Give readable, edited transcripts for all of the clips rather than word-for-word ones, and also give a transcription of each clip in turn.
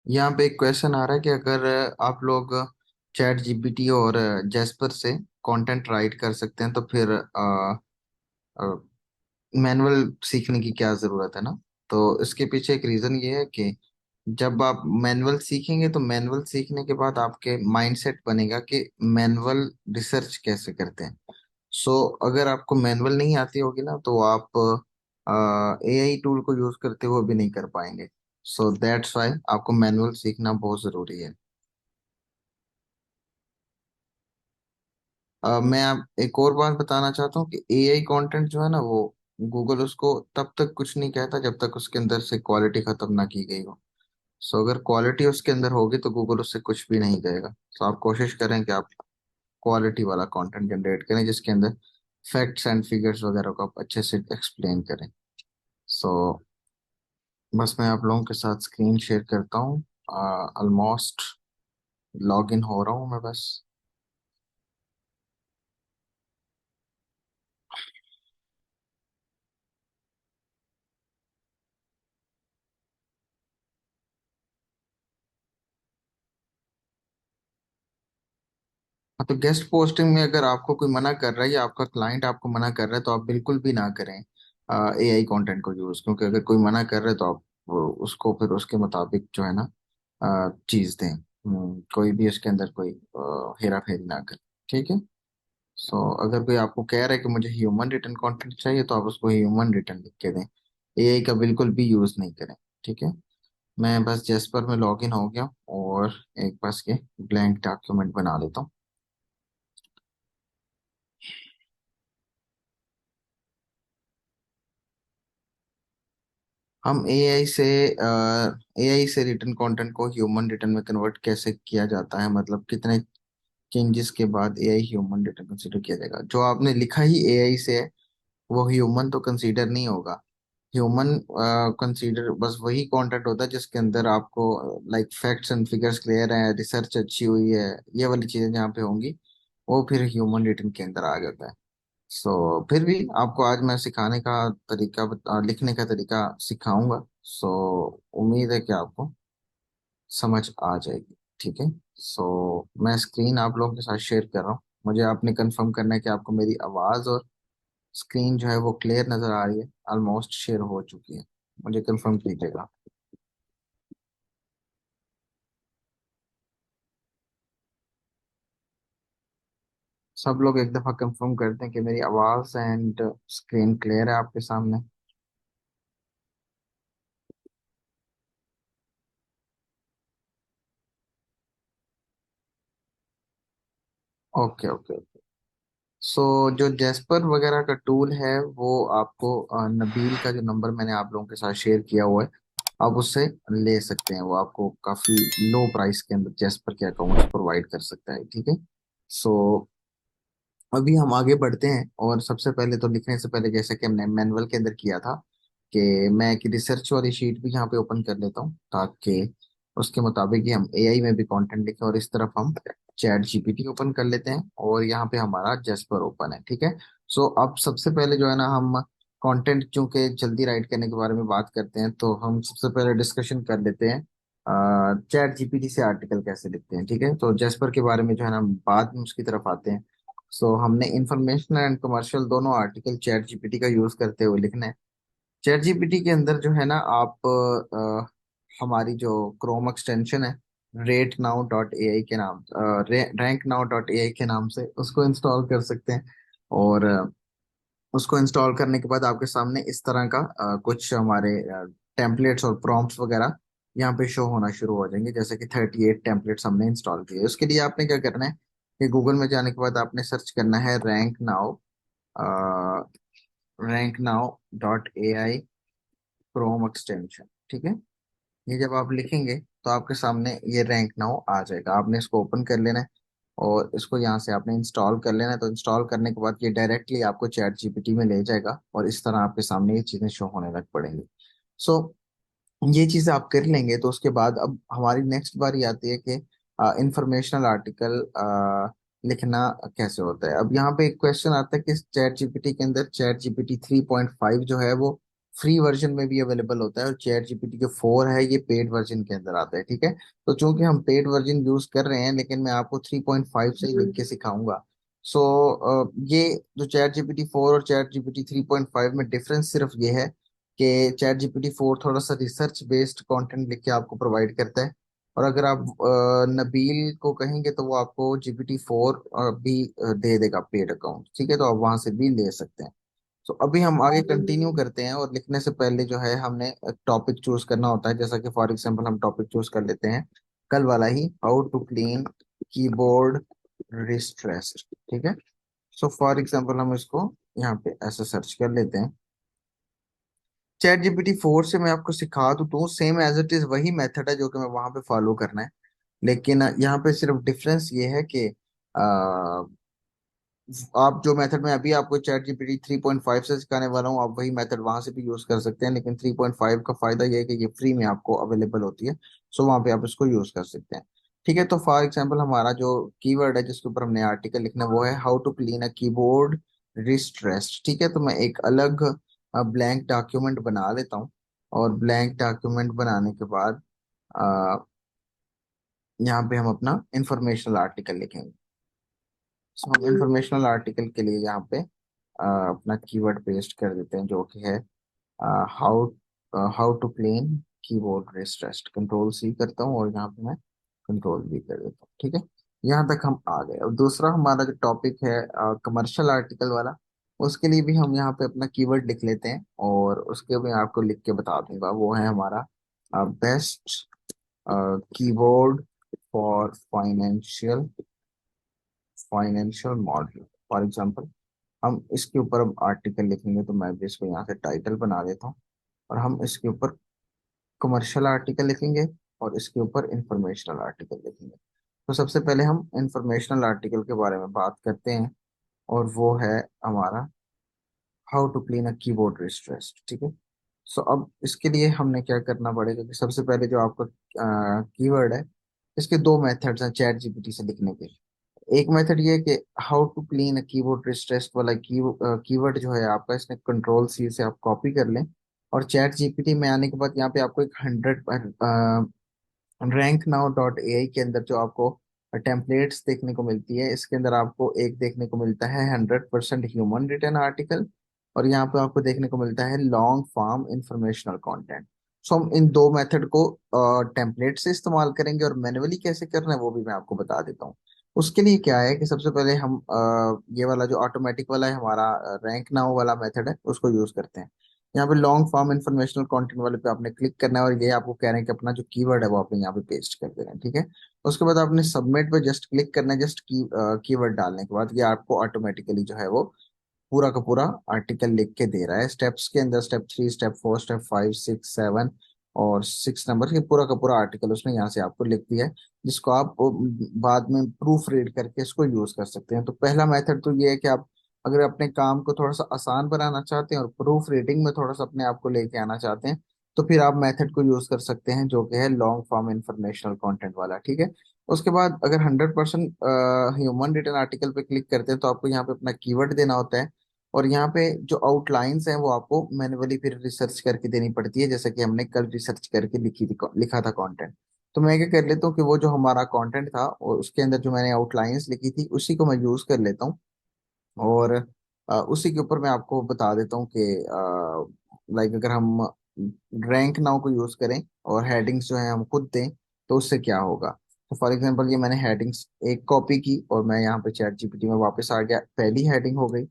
यहाँ पे एक क्वेश्चन आ रहा है कि अगर आप लोग चैट जीपीटी और जेस्पर से कंटेंट राइट कर सकते हैं तो फिर मैनुअल सीखने की क्या जरूरत है ना। तो इसके पीछे एक रीजन ये है कि जब आप मैनुअल सीखेंगे तो मैनुअल सीखने के बाद आपके माइंडसेट बनेगा कि मैनुअल रिसर्च कैसे करते हैं। सो अगर आपको मैनुअल नहीं आती होगी ना तो आप एआई टूल को यूज करते हुए भी नहीं कर पाएंगे। सो दैट्स वाई आपको मैनुअल सीखना बहुत जरूरी है। मैं आप एक और बात बताना चाहता हूँ कि एआई कंटेंट जो है ना वो गूगल उसको तब तक कुछ नहीं कहता जब तक उसके अंदर से क्वालिटी खत्म ना की गई हो। सो अगर क्वालिटी उसके अंदर होगी तो गूगल उससे कुछ भी नहीं कहेगा। तो आप कोशिश करें कि आप क्वालिटी वाला कंटेंट जनरेट करें जिसके अंदर फैक्ट्स एंड फिगर्स वगैरह को आप अच्छे से एक्सप्लेन करें। सो बस मैं आप लोगों के साथ स्क्रीन शेयर करता हूँ। ऑलमोस्ट लॉग इन हो रहा हूँ मैं बस। हाँ, तो गेस्ट पोस्टिंग में अगर आपको कोई मना कर रहा है या आपका क्लाइंट आपको मना कर रहा है तो आप बिल्कुल भी ना करें एआई कंटेंट को यूज, क्योंकि अगर कोई मना कर रहा है तो आप उसको फिर उसके मुताबिक जो है ना चीज दें। कोई भी उसके अंदर कोई हेरा फेरी ना करें। ठीक है। सो अगर कोई आपको कह रहा है कि मुझे ह्यूमन रिटर्न कंटेंट चाहिए तो आप उसको ह्यूमन रिटर्न लिख के दें। एआई का बिल्कुल भी यूज नहीं करें। ठीक है। मैं बस जेस्पर में लॉग इन हो गया और एक बस के ब्लैंक डॉक्यूमेंट बना लेता हूँ। हम एआई से रिटर्न कंटेंट को ह्यूमन रिटर्न में कन्वर्ट कैसे किया जाता है, मतलब कितने चेंजेस के बाद एआई ह्यूमन रिटर्न कंसीडर किया जाएगा। जो आपने लिखा ही एआई से है वो ह्यूमन तो कंसीडर नहीं होगा। ह्यूमन कंसीडर बस वही कंटेंट होता है जिसके अंदर आपको like facts and figures clear है, रिसर्च अच्छी हुई है, ये वाली चीजें जहाँ पे होंगी वो फिर ह्यूमन रिटर्न के अंदर आ जाता है। सो फिर भी आपको आज मैं सिखाने का तरीका लिखने का तरीका सिखाऊंगा। सो उम्मीद है कि आपको समझ आ जाएगी। ठीक है। सो मैं स्क्रीन आप लोगों के साथ शेयर कर रहा हूँ। मुझे आपने कंफर्म करना है कि आपको मेरी आवाज़ और स्क्रीन जो है वो क्लियर नज़र आ रही है। ऑलमोस्ट शेयर हो चुकी है। मुझे कंफर्म कीजिएगा। सब लोग एक दफ़ा कंफर्म करते हैं कि मेरी आवाज़ एंड स्क्रीन क्लियर है आपके सामने। Okay okay. सो जो जेस्पर वगैरह का टूल है वो आपको नबील का जो नंबर मैंने आप लोगों के साथ शेयर किया हुआ है आप उससे ले सकते हैं। वो आपको काफी लो प्राइस के अंदर जेस्पर के अकाउंट्स प्रोवाइड कर सकता है। ठीक है। सो अभी हम आगे बढ़ते हैं और सबसे पहले तो लिखने से पहले जैसे कि हमने मैनुअल के अंदर किया था कि मैं एक रिसर्च वाली शीट भी यहाँ पे ओपन कर लेता हूँ ताकि उसके मुताबिक ही हम एआई में भी कंटेंट लिखें, और इस तरफ हम चैट जीपीटी ओपन कर लेते हैं और यहाँ पे हमारा जेस्पर ओपन है। ठीक है। सो अब सबसे पहले जो है ना हम कंटेंट चूंकि जल्दी राइट करने के बारे में बात करते हैं तो हम सबसे पहले डिस्कशन कर लेते हैं चैट जीपीटी से आर्टिकल कैसे लिखते हैं। ठीक है। तो जेस्पर के बारे में जो है ना हम बाद में उसकी तरफ आते हैं। सो हमने इंफॉर्मेशनल एंड कमर्शियल दोनों आर्टिकल चैट जीपीटी का यूज करते हुए लिखना है। चैट जीपीटी के अंदर जो है ना आप हमारी जो क्रोम एक्सटेंशन है रेट नाउ डॉट ए आई के नाम रैंक नाउ डॉट ए आई के नाम से उसको इंस्टॉल कर सकते हैं। और उसको इंस्टॉल करने के बाद आपके सामने इस तरह का कुछ हमारे टेम्पलेट्स और प्रॉम्प्ट्स वगैरह यहाँ पे शो होना शुरू हो जाएंगे। जैसे कि 38 टेम्पलेट्स हमने इंस्टॉल किए। उसके लिए आपने क्या करना है कि गूगल में जाने के बाद आपने सर्च करना है rank now dot A I Chrome extension. ठीक है। ये जब आप लिखेंगे तो आपके सामने ये रैंक नाउ आ जाएगा। आपने इसको ओपन कर लेना है और इसको यहाँ से आपने इंस्टॉल कर लेना है। तो इंस्टॉल करने के बाद ये डायरेक्टली आपको चैट जीपीटी में ले जाएगा और इस तरह आपके सामने ये चीजें शो होने लग पड़ेंगी। सो ये चीजें आप कर लेंगे तो उसके बाद अब हमारी नेक्स्ट बारी आती है कि इंफॉर्मेशनल आर्टिकल लिखना कैसे होता है। अब यहाँ पे एक क्वेश्चन आता है कि चैट जीपीटी के अंदर चैट जीपीटी 3.5 जो है वो फ्री वर्जन में भी अवेलेबल होता है, और चैट जीपीटी जो 4 है ये पेड वर्जन के अंदर आता है, ठीक है। तो चूंकि हम पेड वर्जन यूज कर रहे हैं, लेकिन मैं आपको 3.5 से ही लिख के सिखाऊंगा। सो ये जो चैट जीपीटी 4 और चैट जीपीटी 3.5 में डिफरेंस सिर्फ ये है कि चैट जीपीटी 4 थोड़ा सा रिसर्च बेस्ड कंटेंट लिख के आपको प्रोवाइड करता है, और अगर आप नबील को कहेंगे तो वो आपको जीपीटी 4 भी दे देगा पेड अकाउंट, ठीक है। तो आप वहां से भी ले सकते हैं। तो अभी हम आगे कंटिन्यू करते हैं, और लिखने से पहले जो है हमने टॉपिक चूज करना होता है। जैसा कि फॉर एग्जांपल हम टॉपिक चूज कर लेते हैं कल वाला ही, हाउ टू क्लीन कीबोर्ड रिस्ट्रेस्ड, ठीक है। सो फॉर एग्जांपल हम इसको यहाँ पे ऐसे सर्च कर लेते हैं। चैट जीपीटी 4 से मैं आपको सिखा तो दूं, सेम एज इट इज वही मेथड है जो कि मैं वहां पे फॉलो करना है। लेकिन यहाँ पे सिर्फ डिफरेंस ये है कि आप जो मेथड में अभी आपको चैट जीपीटी 3.5 से सिखाने वाला हूँ, आप वही मेथड वहां से भी यूज कर सकते हैं। लेकिन 3.5 का फायदा ये है कि ये फ्री में आपको अवेलेबल होती है, सो वहां पे आप इसको यूज कर सकते हैं, ठीक है। तो फॉर एग्जांपल हमारा जो कीवर्ड है जिसके ऊपर हमने आर्टिकल लिखना है वो है how to clean a keyboard wrist rest, ठीक है। तो मैं एक अलग ब्लैंक डॉक्यूमेंट बना लेता हूँ, और ब्लैंक डॉक्यूमेंट बनाने के बाद अ, यहाँ पे हम अपना इंफॉर्मेशनल आर्टिकल लिखेंगे। सो हम इंफॉर्मेशनल आर्टिकल के लिए यहाँ पे अपना कीवर्ड पेस्ट कर देते हैं, जो कि है how how to clean keyboard wrist rest. Control C करता हूँ, और यहाँ पे मैं कंट्रोल भी कर देता हूँ, ठीक है। यहाँ तक हम आ गए। और दूसरा हमारा जो टॉपिक है कमर्शियल आर्टिकल वाला, उसके लिए भी हम यहाँ पे अपना कीवर्ड लिख लेते हैं, और उसके भी आपको लिख के बता दूंगा। वो है हमारा best keyboard for financial financial model, for example. हम इसके ऊपर अब आर्टिकल लिखेंगे, तो मैं भी इसको यहाँ से टाइटल बना देता हूँ, और हम इसके ऊपर कमर्शियल आर्टिकल लिखेंगे, और इसके ऊपर इंफॉर्मेशनल आर्टिकल लिखेंगे। तो सबसे पहले हम इंफॉर्मेशनल आर्टिकल के बारे में बात करते हैं, और वो है हमारा how to clean a keyboard wrist rest, ठीक है। सो अब इसके लिए हमने क्या करना पड़ेगा कि सबसे पहले जो आपका कीवर्ड है, इसके दो मेथड्स हैं चैट जीपीटी से लिखने के। एक मेथड ये है कि how to clean a keyboard wrist rest वाला कीवर्ड जो है आपका, इसने कंट्रोल सी से आप कॉपी कर लें, और चैट जीपीटी में आने के बाद यहाँ पे आपको एक 100 रैंक नाउ डॉट एआई के अंदर जो आपको टेम्पलेट्स देखने को मिलती है, इसके अंदर आपको एक देखने को मिलता है 100% ह्यूमन रिटन आर्टिकल, और यहाँ पे आपको देखने को मिलता है लॉन्ग फॉर्म इंफॉर्मेशनल कंटेंट। सो हम इन दो मेथड को टेम्पलेट से इस्तेमाल करेंगे, और मैन्युअली कैसे करना है वो भी मैं आपको बता देता हूँ। उसके लिए क्या है कि सबसे पहले हम ये वाला जो ऑटोमेटिक वाला है हमारा रैंक नाउ वाला मेथड है, उसको यूज करते हैं। यहाँ पे लॉन्ग फॉर्म इंफॉर्मेशनल कंटेंट वाले पे आपने क्लिक करना है, और ये आपको कह रहे हैं कि अपना जो कीवर्ड है वो आपने यहाँ पे पेस्ट कर देना है, ठीक है। उसके बाद आपने सबमिट पे जस्ट क्लिक करना है, जस्ट कीवर्ड डालने के बाद ये आपको ऑटोमेटिकली जो है वो पूरा का पूरा आर्टिकल लिख के दे रहा है। स्टेप्स के अंदर स्टेप 3, स्टेप 4, स्टेप 5, 6, 7 और 6 नंबर, ये पूरा का पूरा आर्टिकल उसने यहाँ से आपको लिख दिया है, जिसको आप बाद में प्रूफ रीड करके इसको यूज कर सकते हैं। तो पहला मेथड तो ये है कि आप अगर अपने काम को थोड़ा सा आसान बनाना चाहते हैं, और प्रूफ रीडिंग में थोड़ा सा अपने आप को लेके आना चाहते हैं, तो फिर आप मेथड को यूज कर सकते हैं, जो कि है लॉन्ग फॉर्म इंफॉर्मेशनल कंटेंट वाला, ठीक है। उसके बाद अगर 100% ह्यूमन रिटन आर्टिकल पे क्लिक करते हैं, तो आपको यहाँ पे अपना कीवर्ड देना होता है, और यहाँ पे जो आउटलाइंस हैं वो आपको मैन्युअली फिर रिसर्च करके देनी पड़ती है, जैसे कि हमने कल रिसर्च करके लिखा था कंटेंट। तो मैं क्या कर लेता हूँ कि वो जो हमारा कंटेंट था और उसके अंदर जो मैंने आउटलाइंस लिखी थी उसी को मैं यूज कर लेता हूँ, और उसी के ऊपर मैं आपको बता देता हूँ कि लाइक अगर हम रैंक नाउ को यूज करें और हेडिंग्स जो है हम खुद दें, तो उससे क्या होगा। तो फॉर एग्जांपल ये मैंने हेडिंग्स एक कॉपी की, और मैं यहाँ पे चैट जीपीटी में वापस आ गया, पहली हेडिंग हो गई।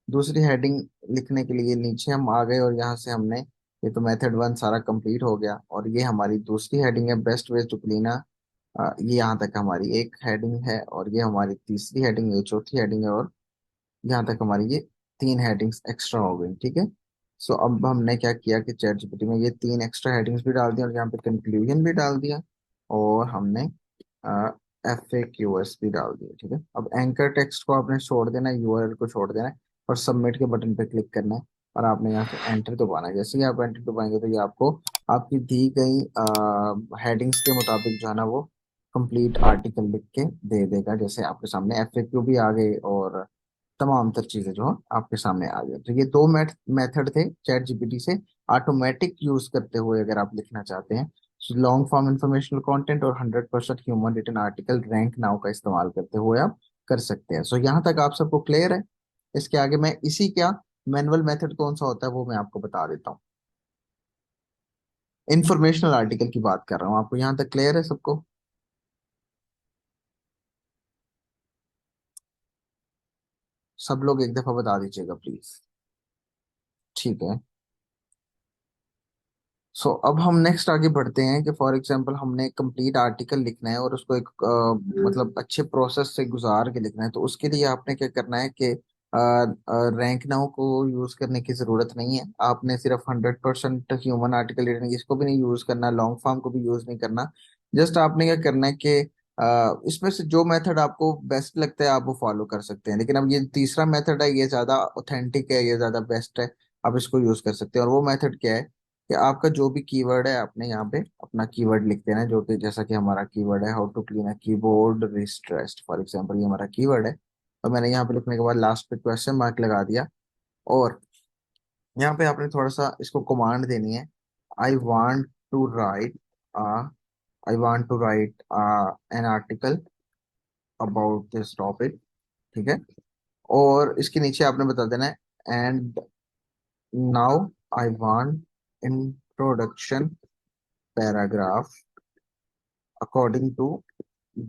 दूसरी हेडिंग लिखने के लिए नीचे हम आ गए, और यहाँ से हमने ये तो मेथड 1 सारा कंप्लीट हो गया, और ये हमारी दूसरी हेडिंग है बेस्ट वे टू क्लीन। ये यहाँ तक हमारी एक हेडिंग है, और ये हमारी तीसरी हेडिंग है, चौथी हेडिंग है, और यहाँ तक हमारी ये 3 हेडिंग्स एक्स्ट्रा हो गई, ठीक है। सो अब हमने क्या किया कि चैट जीपीटी में ये 3 एक्स्ट्रा हेडिंग्स भी डाल दिया, और यहाँ पे कंक्लूजन भी डाल दिया, और हमने एफ ए क्यू एस भी डाल दिया, ठीक है। अब एंकर टेक्स्ट को आपने छोड़ देना है, यूआरएल को छोड़ देना है, और सबमिट के बटन पे क्लिक करना है, और आपने यहाँ से एंटर दबाना है। जैसे ही आप एंटर दबाएंगे, तो ये आपको आपकी दी गई हेडिंग्स के मुताबिक जो है ना वो कंप्लीट आर्टिकल लिख के दे देगा। जैसे आपके सामने एफ ए क्यू भी आ गए, और तमाम तर चीजें जो हैं आपके सामने आ गई। तो ये दो मेथड थे चैट जीपीटी से ऑटोमेटिक यूज करते हुए अगर आप लिखना चाहते हैं, लॉन्ग फॉर्म इंफॉर्मेशनल कंटेंट और 100% human written article rank now का इस्तेमाल करते हुए आप कर सकते हैं। सो यहाँ तक आप सबको क्लियर है? इसके आगे मैं इसी क्या मैनुअल मेथड कौन सा होता है वो मैं आपको बता देता हूँ। इंफॉर्मेशनल आर्टिकल की बात कर रहा हूँ, आपको यहाँ तक क्लियर है सबको? सब लोग एक दफा बता दीजिएगा प्लीज। ठीक है। सो अब हम नेक्स्ट आगे बढ़ते हैं कि फॉर एग्जांपल हमने कंप्लीट आर्टिकल लिखना है और उसको एक मतलब अच्छे प्रोसेस से गुजार के लिखना है, तो उसके लिए आपने क्या करना है कि रैंक नाउ को यूज करने की जरूरत नहीं है। आपने सिर्फ 100% ह्यूमन आर्टिकल रीडिंग इसको भी नहीं यूज करना, लॉन्ग फॉर्म को भी यूज नहीं करना। जस्ट आपने क्या करना है कि इसमें से जो मेथड आपको बेस्ट लगता है आप वो फॉलो कर सकते हैं, लेकिन अब ये तीसरा मेथड है, ये ज्यादा ऑथेंटिक है, ये ज्यादा बेस्ट है, आप इसको यूज कर सकते हैं। और वो मेथड क्या है कि आपका जो भी कीवर्ड है आपने यहाँ पे अपना कीवर्ड लिख देना है, जो कि जैसा कि हमारा कीवर्ड है how to clean a keyboard wrist rest, for example ये हमारा कीवर्ड है। और मैंने यहाँ पे लिखने के बाद लास्ट पे क्वेश्चन मार्क लगा दिया, और यहाँ पे आपने थोड़ा सा इसको कमांड देनी है। I want to write a I want to write an article about this topic. ठीक है। और इसके नीचे आपने बता देना है and now I want introduction paragraph according to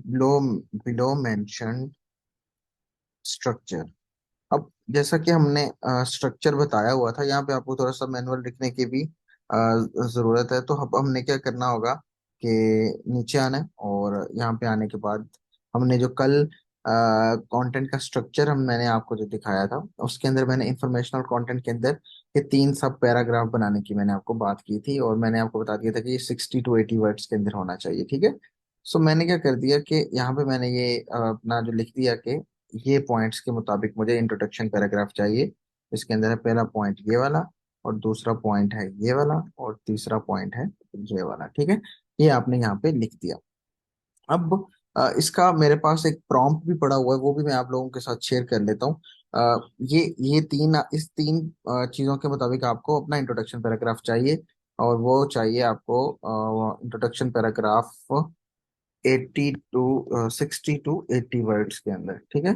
below mentioned structure। अब जैसा कि हमने स्ट्रक्चर बताया हुआ था, यहाँ पे आपको थोड़ा सा मैनुअल लिखने की भी जरूरत है। तो अब हमने क्या करना होगा कि नीचे आना है, और यहाँ पे आने के बाद हमने जो कल कंटेंट का स्ट्रक्चर हम मैंने आपको जो दिखाया था, उसके अंदर मैंने इंफॉर्मेशनल कंटेंट के अंदर ये तीन सब पैराग्राफ बनाने की मैंने आपको बात की थी, और मैंने आपको बता दिया था कि ये 60 to 80 वर्ड्स के अंदर होना चाहिए। ठीक है। सो मैंने क्या कर दिया कि यहाँ पे मैंने ये अपना जो लिख दिया कि ये पॉइंट्स के मुताबिक मुझे इंट्रोडक्शन पैराग्राफ चाहिए। इसके अंदर है पहला पॉइंट ये वाला, और दूसरा पॉइंट है ये वाला, और तीसरा पॉइंट है ये वाला। ठीक है। ये आपने यहाँ पे लिख दिया। अब इसका मेरे पास एक प्रॉम्प्ट भी पड़ा हुआ है, वो भी मैं आप लोगों के साथ शेयर कर लेता हूँ। ये इस तीन चीजों के मुताबिक आपको अपना इंट्रोडक्शन पैराग्राफ चाहिए, और वो चाहिए आपको इंट्रोडक्शन पैराग्राफ 60 to 80 वर्ड्स के अंदर। ठीक है।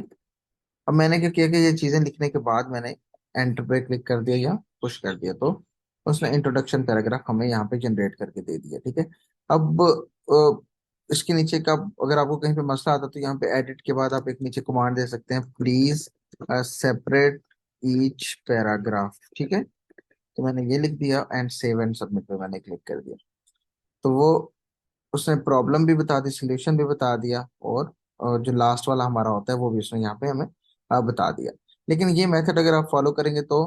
अब मैंने क्या किया कि ये चीजें लिखने के बाद मैंने एंटर पे क्लिक कर दिया या पुश कर दिया, तो उसने इंट्रोडक्शन पैराग्राफ हमें यहाँ पे जनरेट करके दे दिया। ठीक है। अब इसके नीचे का अगर आपको कहीं पे मसला आता है, तो यहाँ पे एडिट के बाद आप एक नीचे कमांड दे सकते हैं, प्लीज सेपरेट ईच पैराग्राफ। ठीक है। तो मैंने ये लिख दिया एंड सेव एंड सबमिट पे मैंने क्लिक कर दिया। तो वो उसने प्रॉब्लम भी बता दी, सोल्यूशन भी बता दिया, और जो लास्ट वाला हमारा होता है वो भी उसने यहाँ पे हमें बता दिया। लेकिन ये मेथड अगर आप फॉलो करेंगे तो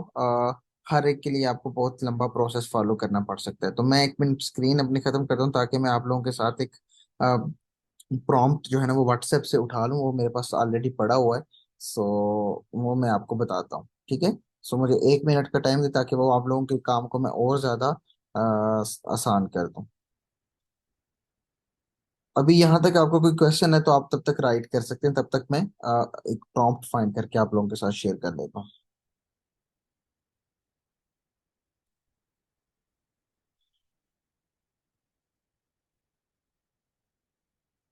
हर एक के लिए आपको बहुत लंबा प्रोसेस फॉलो करना पड़ सकता है। तो मैं एक मिनट स्क्रीन अपनी खत्म कर दूं, ताकि मैं आप लोगों के साथ एक प्रॉम्प्ट जो है ना वो व्हाट्सएप से उठा लूँ, वो मेरे पास ऑलरेडी पड़ा हुआ है। सो वो मैं आपको बताता हूँ। ठीक है। सो मुझे 1 मिनट का टाइम दे, ताकि वो आप लोगों के काम को मैं और ज्यादा आसान कर दूं। अभी यहाँ तक आपको कोई क्वेश्चन है तो आप तब तक राइट कर सकते हैं, तब तक मैं एक प्रॉम्प्ट फाइंड करके आप लोगों के साथ शेयर कर लेता हूँ।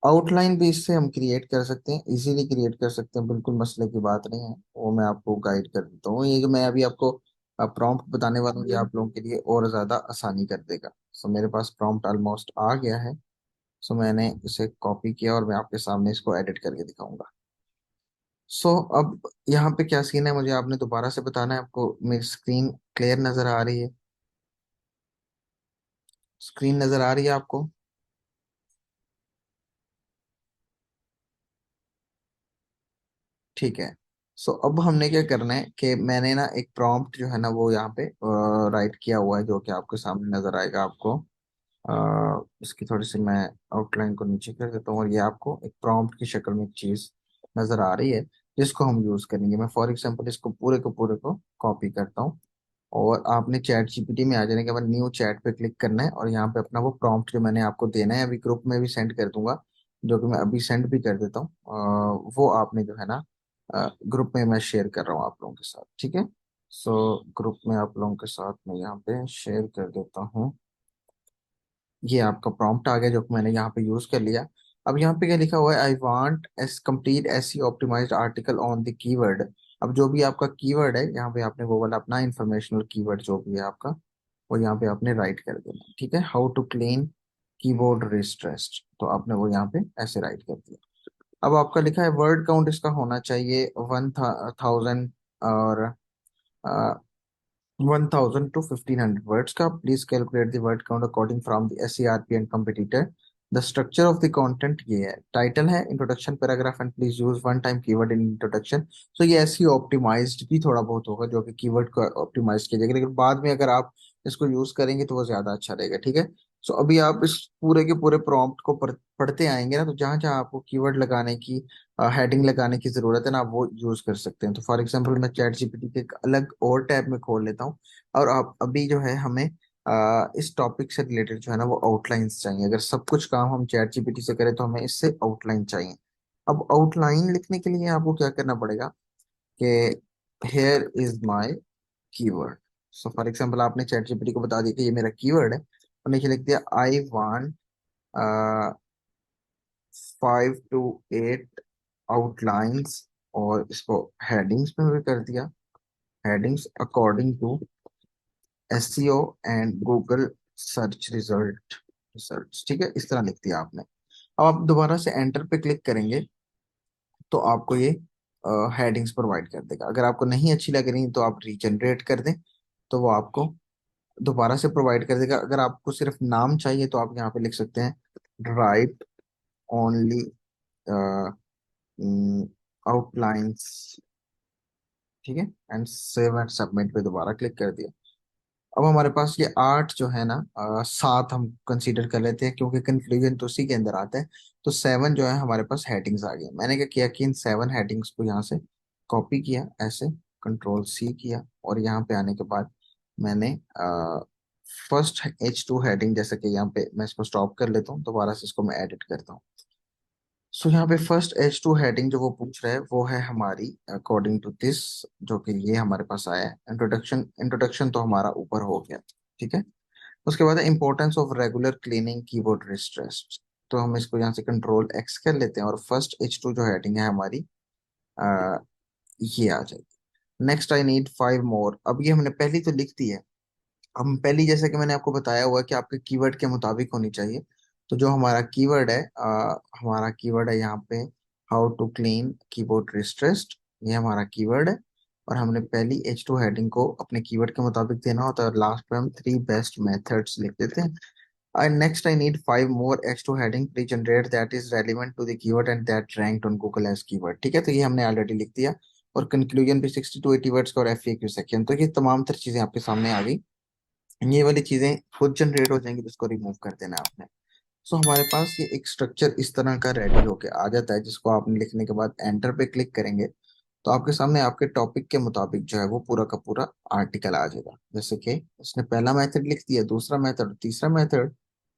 आउटलाइन भी इससे हम क्रिएट कर सकते हैं, इजीली क्रिएट कर सकते हैं, बिल्कुल मसले की बात नहीं है। वो मैं आपको गाइड कर देता हूँ। ये जो मैं अभी आपको प्रॉम्प्ट बताने वाला हूँ, ये आप लोगों के लिए और ज़्यादा आसानी कर देगा। सो मेरे पास प्रॉम्प्ट ऑलमोस्ट आ गया है। सो मैंने इसे कॉपी किया और मैं आपके सामने इसको एडिट करके दिखाऊंगा। सो अब यहाँ पे क्या सीन है, मुझे आपने दोबारा से बताना है। आपको मेरी स्क्रीन क्लियर नज़र आ रही है? स्क्रीन नज़र आ रही है आपको? ठीक है। सो अब हमने क्या करना है कि मैंने ना एक प्रॉम्प्ट जो है ना वो यहाँ पे राइट किया हुआ है, जो कि आपके सामने नजर आएगा आपको। इसकी थोड़ी सी मैं आउटलाइन को नीचे कर देता हूँ, और ये आपको एक प्रॉम्प्ट की शक्ल में एक चीज नजर आ रही है, जिसको हम यूज करेंगे। मैं फॉर एग्जांपल इसको पूरे को कॉपी करता हूँ, और आपने चैट जीपीटी में आ जाने के बाद न्यू चैट पे क्लिक करना है, और यहाँ पे अपना वो प्रॉम्प्ट जो मैंने आपको देना है अभी ग्रुप में भी सेंड कर दूंगा, जो कि मैं अभी सेंड भी कर देता हूँ। वो आपने जो है ना ग्रुप में मैं शेयर कर रहा हूँ आप लोगों के साथ। ठीक है। सो ग्रुप में आप लोगों के साथ मैं यहाँ पे शेयर कर देता हूँ। ये आपका प्रॉम्प्ट आ गया जो कि मैंने यहाँ पे यूज कर लिया। अब यहाँ पे क्या लिखा हुआ है, I want as complete SE optimised article on the keyword. अब जो भी आपका कीवर्ड है यहाँ पे आपने वो वाला अपना इंफॉर्मेशनल कीवर्ड जो भी है आपका, वो यहाँ पे आपने राइट कर देना। ठीक है, हाउ टू क्लीन कीबोर्ड रिस्ट्रेस्ड, तो आपने वो यहाँ पे ऐसे राइट कर दिया। अब आपका लिखा है वर्ड काउंट इसका होना चाहिए 1000 और 1000 to 1500 words का। Please calculate the word count according from the SCRP and competitor. The structure of the content ये है, टाइटल है, introduction paragraph and please use one time keyword in introduction. So ये SEO optimised भी थोड़ा बहुत होगा जो कि कीवर्ड को ऑप्टिमाइज किया जाएगा, लेकिन बाद में अगर आप इसको यूज करेंगे तो वो ज्यादा अच्छा रहेगा। ठीक है, सो अभी आप इस पूरे के पूरे प्रॉम्प्ट को पढ़ते आएंगे ना, तो जहां जहां आपको कीवर्ड लगाने की, हेडिंग लगाने की जरूरत है ना, आप वो यूज कर सकते हैं। तो फॉर एग्जांपल मैं चैट जीपीटी के एक अलग और टैब में खोल लेता हूँ, और आप अभी जो है हमें इस टॉपिक से रिलेटेड जो है ना वो आउटलाइंस चाहिए। अगर सब कुछ काम हम चैट जीपीटी से करें तो हमें इससे आउटलाइन चाहिए। अब आउटलाइन लिखने के लिए आपको क्या करना पड़ेगा कि here is my keyword. So for example आपने चैट जीपीटी को बता दिया कि ये मेरा कीवर्ड है, और नीचे लिख दिया आई वांट 5 to 8 आउटलाइंस, और इसको हेडिंग्स में भी कर दिया, headings according to SEO and Google search result research. ठीक है, इस तरह लिख दिया आपने। अब आप दोबारा से एंटर पे क्लिक करेंगे तो आपको ये हेडिंग्स प्रोवाइड कर देगा। अगर आपको नहीं अच्छी लग रही तो आप रीजनरेट कर दें, तो वो आपको दोबारा से प्रोवाइड कर देगा। अगर आपको सिर्फ नाम चाहिए तो आप यहाँ पे लिख सकते हैं राइट ओनली आउटलाइंस। ठीक है, एंड सेव एंड सबमिट पे दोबारा क्लिक कर दिया। अब हमारे पास ये 8 जो है ना, 7 हम कंसीडर कर लेते हैं क्योंकि कंक्लूजन तो उसी के अंदर आता है। तो 7 जो है हमारे पास हेडिंग्स आ गई। मैंने क्या किया कि इन 7 हेडिंग्स को यहाँ से कॉपी किया, ऐसे कंट्रोल सी किया, और यहाँ पे आने के बाद मैंने फर्स्ट H2 हेडिंग, जैसे कि यहाँ पे मैं इसको स्टॉप कर लेता हूँ, दोबारा से इसको मैं एडिट करता हूँ। सो यहाँ पे फर्स्ट H2 हेडिंग जो वो पूछ रहा है वो है हमारी अकॉर्डिंग टू दिस, जो कि ये हमारे पास आया है इंट्रोडक्शन। इंट्रोडक्शन तो हमारा ऊपर हो गया। ठीक है, उसके बाद है importance of regular cleaning keyboard wrist rest. तो हम इसको यहाँ से कंट्रोल एक्स कर लेते हैं, और फर्स्ट H2 जो हेडिंग है हमारी आ, ये आ जाएगी। नेक्स्ट आई नीड 5 मोर। अब ये हमने पहली तो लिख दी है। हम पहली, जैसे कि मैंने आपको बताया हुआ कि आपके कीवर्ड के मुताबिक होनी चाहिए। तो जो हमारा कीवर्ड है, हमारा कीवर्ड है यहाँ पे हाउ टू क्लीन कीबोर्ड रिस्ट्रेस्ड, ये हमारा कीवर्ड है। और हमने पहली H2 हेडिंग को अपने कीवर्ड के मुताबिक देना होता है, और लास्ट पे हम 3 बेस्ट मेथड्स लिख देते हैं। And next I need 5 more H2 heading pre-generate that is relevant to the keyword and that ranked on Google as keyword। ठीक है, तो ये हमने ऑलरेडी लिख दिया। और कंक्लूजन भी 60 to 80 वर्ड्स का, और FAQ सेक्शन। तो ये तमाम तर चीजें आपके सामने आ गई। ये वाली चीजें खुद जनरेट हो जाएंगी, तो इसको रिमूव कर देना है आपने। सो हमारे पास ये एक स्ट्रक्चर इस तरह का रेडी होके आ जाता है, जिसको आपने लिखने के बाद एंटर पे क्लिक करेंगे तो आपके सामने आपके टॉपिक के मुताबिक जो है वो पूरा का पूरा आर्टिकल आ जाएगा। जैसे कि उसने पहला मेथड लिख दिया, दूसरा मेथड, तीसरा मेथड।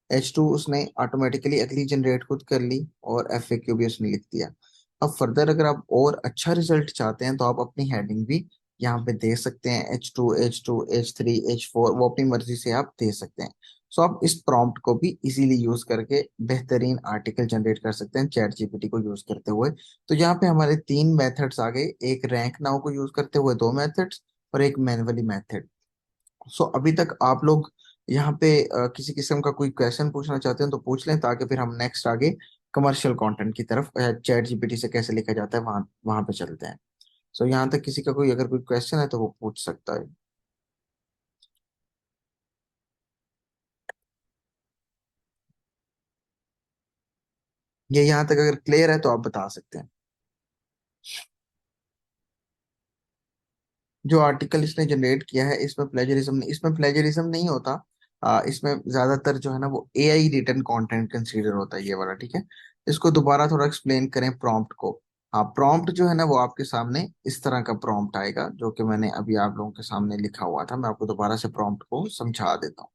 H2 उसने ऑटोमेटिकली अगली जनरेट खुद कर ली, और FAQ भी उसने लिख दिया। अब फर्दर अगर आप और अच्छा रिजल्ट चाहते हैं तो आप अपनी हेडिंग भी यहाँ पे दे सकते हैं, H2 H3 H4, वो अपनी मर्जी से आप दे सकते हैं। सो आप इस प्रॉम्प्ट को भी इजीली यूज करके बेहतरीन आर्टिकल जनरेट कर सकते हैं चैट जीपीटी को यूज करते हुए। तो यहाँ पे हमारे 3 मेथड्स आ गए, एक रैंक नाउ को यूज करते हुए 2 मेथड्स, और एक मैनुअली मेथड। सो अभी तक आप लोग यहाँ पे किसी किस्म का कोई क्वेश्चन पूछना चाहते हैं तो पूछ लें, ताकि फिर हम नेक्स्ट आगे कमर्शियल कंटेंट की तरफ चैट जीपीटी से कैसे लिखा जाता है वहां वहां पे चलते हैं। सो यहाँ तक किसी का कोई अगर कोई क्वेश्चन है तो वो पूछ सकता है। ये यहाँ तक अगर क्लियर है तो आप बता सकते हैं। जो आर्टिकल इसने जनरेट किया है इसमें प्लेजरिज्म नहीं होता। इसमें ज्यादातर जो है ना वो AI रिटन कंटेंट कंसीडर होता है, ये वाला। ठीक है, इसको दोबारा थोड़ा एक्सप्लेन करें प्रॉम्प्ट को। हाँ, प्रॉम्प्ट जो है ना वो आपके सामने इस तरह का प्रॉम्प्ट आएगा, जो कि मैंने अभी आप लोगों के सामने लिखा हुआ था। मैं आपको दोबारा से प्रॉम्प्ट को समझा देता हूँ।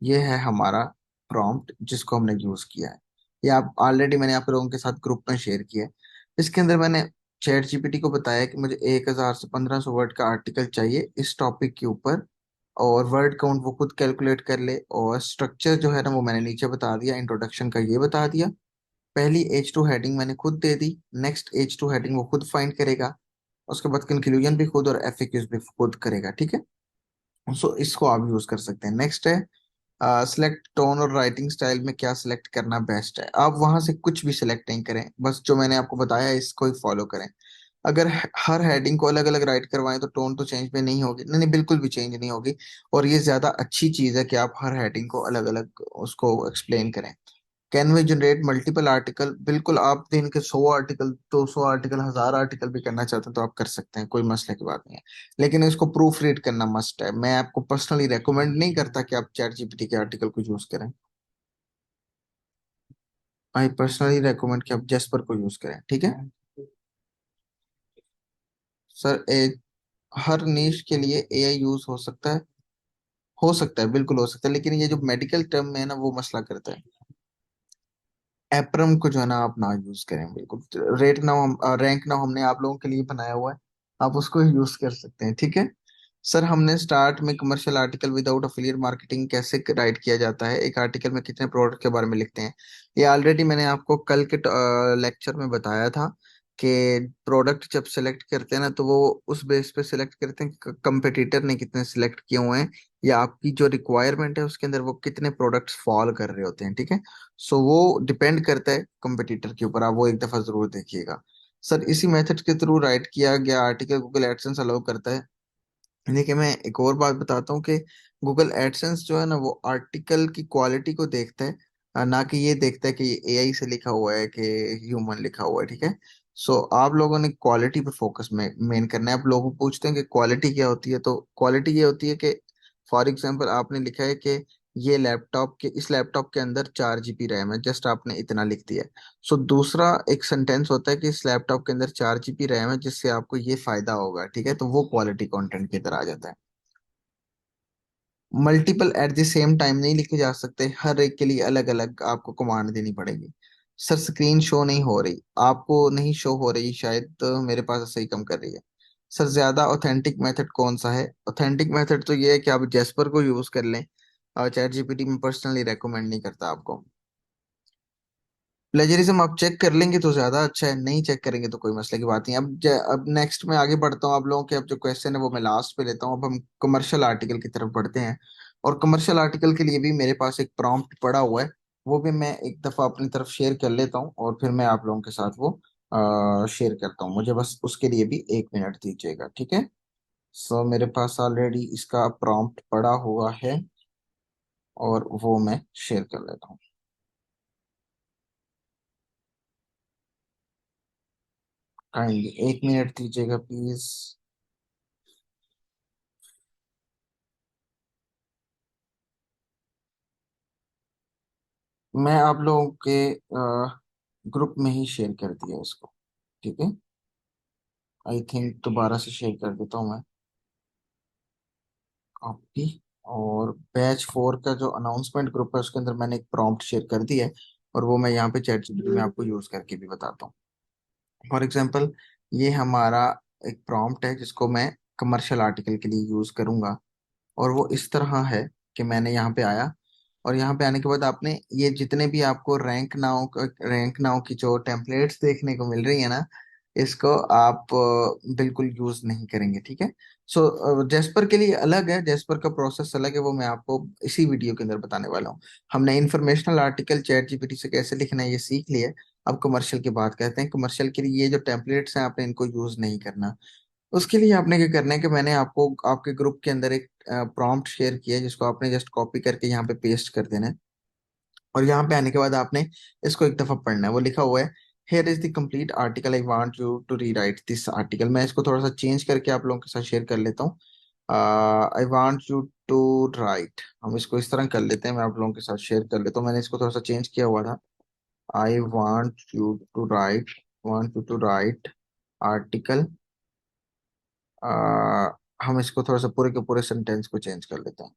ये है हमारा प्रॉम्प्ट जिसको हमने यूज किया है। ये आप ऑलरेडी मैंने आप लोगों के साथ ग्रुप में शेयर किया है। इसके अंदर मैंने चैट जीपीटी को बताया कि मुझे 1000 से 1500 वर्ड का आर्टिकल चाहिए इस टॉपिक के ऊपर, और वर्ड काउंट वो खुद कैलकुलेट कर ले, और स्ट्रक्चर जो है ना वो मैंने नीचे बता दिया, इंट्रोडक्शन का ये बता दिया। पहली H2 हेडिंग मैंने खुद दे दी, नेक्स्ट H2 हेडिंग वो खुद फाइंड करेगा, उसके बाद कंक्लूजन भी खुद और एफएक्यूज भी खुद करेगा, ठीक है। सो इसको आप यूज कर सकते हैं। नेक्स्ट है सिलेक्ट टोन और राइटिंग स्टाइल में क्या सिलेक्ट करना बेस्ट है। आप वहां से कुछ भी सिलेक्ट नहीं करें, बस जो मैंने आपको बताया इसको ही फॉलो करें। अगर हर हेडिंग को अलग अलग राइट करवाएं तो टोन तो चेंज में नहीं होगी, नहीं नहीं बिल्कुल भी चेंज नहीं होगी। और ये ज्यादा अच्छी चीज है कि आप हर हेडिंग को अलग अलग उसको एक्सप्लेन करें। Can we generate multiple article, बिल्कुल आप दिन के 100 आर्टिकल, 200 आर्टिकल, 1000 आर्टिकल भी करना चाहते हैं तो आप कर सकते हैं, कोई मसले की बात नहीं है। लेकिन इसको प्रूफ रीड करना मस्ट है। मैं आपको पर्सनली रेकमेंड नहीं करता कि आप चैट जीपीटी के आर्टिकल को यूज करें। आई पर्सनली रेकमेंड कि आप जेस्पर को यूज करें, ठीक है। सर हर नीश के लिए एआई यूज हो सकता है, बिल्कुल हो सकता है, लेकिन ये जो मेडिकल टर्म में है ना वो मसला करता है। एप्रम को जो है ना आप ना यूज करें बिल्कुल। रेट नाउ हम रैंक नाउ हमने आप लोगों के लिए बनाया हुआ है, आप उसको ही यूज कर सकते हैं, ठीक है। सर हमने स्टार्ट में commercial article without affiliate marketing कैसे राइट किया जाता है, एक आर्टिकल में कितने प्रोडक्ट के बारे में लिखते हैं। ये ऑलरेडी मैंने आपको कल के लेक्चर में बताया था कि प्रोडक्ट जब सेलेक्ट करते हैं ना तो वो उस बेस पे सिलेक्ट करते हैं कि कंपटीटर ने कितने सिलेक्ट किए हुए हैं, या आपकी जो रिक्वायरमेंट है उसके अंदर वो कितने प्रोडक्ट्स फॉल कर रहे होते हैं, ठीक है। सो वो डिपेंड करता है कंपटीटर के ऊपर, आप वो एक दफा जरूर देखिएगा। सर इसी मेथड के थ्रू राइट किया गया आर्टिकल गूगल एडसेंस अलाउ करता है। देखिए मैं एक और बात बताता हूँ कि गूगल एडसेंस जो है ना वो आर्टिकल की क्वालिटी को देखता है, ना कि ये देखता है कि एआई से लिखा हुआ है कि ह्यूमन लिखा हुआ है, ठीक है। सो आप लोगों ने क्वालिटी पे फोकस में मेन करना है। आप लोगों पूछते हैं कि क्वालिटी क्या होती है, तो क्वालिटी ये होती है कि फॉर एग्जांपल आपने लिखा है कि ये लैपटॉप के इस लैपटॉप के अंदर 4 जीबी रैम है, जस्ट आपने इतना लिख दिया है। सो दूसरा एक सेंटेंस होता है कि इस लैपटॉप के अंदर 4 जीबी रैम है जिससे आपको ये फायदा होगा, ठीक है, तो वो क्वालिटी कंटेंट की तरह आ जाता है। Multiple eight the same time नहीं लिखे जा सकते, हर एक के लिए अलग अलग आपको कमांड देनी पड़ेगी। सर स्क्रीन शो नहीं हो रही, आपको नहीं शो हो रही शायद, तो मेरे पास सही कम कर रही है। सर ज्यादा ऑथेंटिक मेथड कौन सा है, ऑथेंटिक मेथड तो ये है कि आप जेस्पर को यूज कर लें, और चैट जीपीटी में पर्सनली रेकमेंड नहीं करता आपको। प्लेजरिज्म आप चेक कर लेंगे तो ज्यादा अच्छा है, नहीं चेक करेंगे तो कोई मसले की बात नहीं। अब नेक्स्ट मैं आगे बढ़ता हूँ, आप लोगों के अब जो क्वेश्चन है वो मैं लास्ट पे लेता हूँ। अब हम कमर्शियल आर्टिकल की तरफ बढ़ते हैं, और कमर्शियल आर्टिकल के लिए भी मेरे पास एक प्रॉम्प्ट पड़ा हुआ है, वो भी मैं एक दफा अपनी तरफ शेयर कर लेता हूँ और फिर मैं आप लोगों के साथ वो शेयर करता हूँ। मुझे बस उसके लिए भी 1 मिनट दीजिएगा, ठीक है। सो मेरे पास ऑलरेडी इसका प्रॉम्प्ट पड़ा हुआ है और वो मैं शेयर कर लेता हूँ। काइंडली 1 मिनट दीजिएगा प्लीज। मैं आप लोगों के ग्रुप में ही शेयर कर दिया इसको, ठीक है। आई थिंक दोबारा से शेयर कर देता हूँ मैं, कॉपी। और बैच 4 का जो अनाउंसमेंट ग्रुप है उसके अंदर मैंने एक प्रॉम्प्ट शेयर कर दिया है, और वो मैं यहाँ पे चैट जीपीटी में आपको यूज करके भी बताता हूँ। फॉर एग्जांपल ये हमारा एक प्रॉम्प्ट है जिसको मैं कमर्शियल आर्टिकल के लिए यूज करूंगा, और वो इस तरह है कि मैंने यहाँ पे आया, और यहाँ पे आने के बाद आपने ये जितने भी आपको रैंक नाउ की जो टेम्पलेट्स देखने को मिल रही है ना, इसको आप बिल्कुल यूज नहीं करेंगे, ठीक है। सो जेस्पर के लिए अलग है, जेस्पर का प्रोसेस अलग है, वो मैं आपको इसी वीडियो के अंदर बताने वाला हूँ। हमने इन्फॉर्मेशनल आर्टिकल चैट जीपीटी से कैसे लिखना है ये सीख लिया है। अब कमर्शियल की बात करते हैं। कमर्शियल के लिए ये जो टेम्पलेट्स हैं आपने इनको यूज नहीं करना। उसके लिए आपने क्या करना है कि मैंने आपको आपके ग्रुप के अंदर एक प्रॉम्प्ट शेयर किया है जिसको आपने जस्ट कॉपी करके यहाँ पे पेस्ट कर देना है, और यहाँ पे आने के बाद आपने इसको एक दफा पढ़ना है। वो लिखा हुआ है here is the complete article, I want you to rewrite this article. मैं इसको थोड़ा सा चेंज करके आप लोगों के साथ शेयर कर लेता हूँ। I want you to write, हम इसको इस तरह कर लेते हैं, मैं आप लोगों के साथ शेयर कर लेता हूँ। मैंने इसको थोड़ा सा चेंज किया हुआ था। I want you to write article. हम इसको थोड़ा सा पूरे के पूरे सेंटेंस को चेंज कर लेते हैं।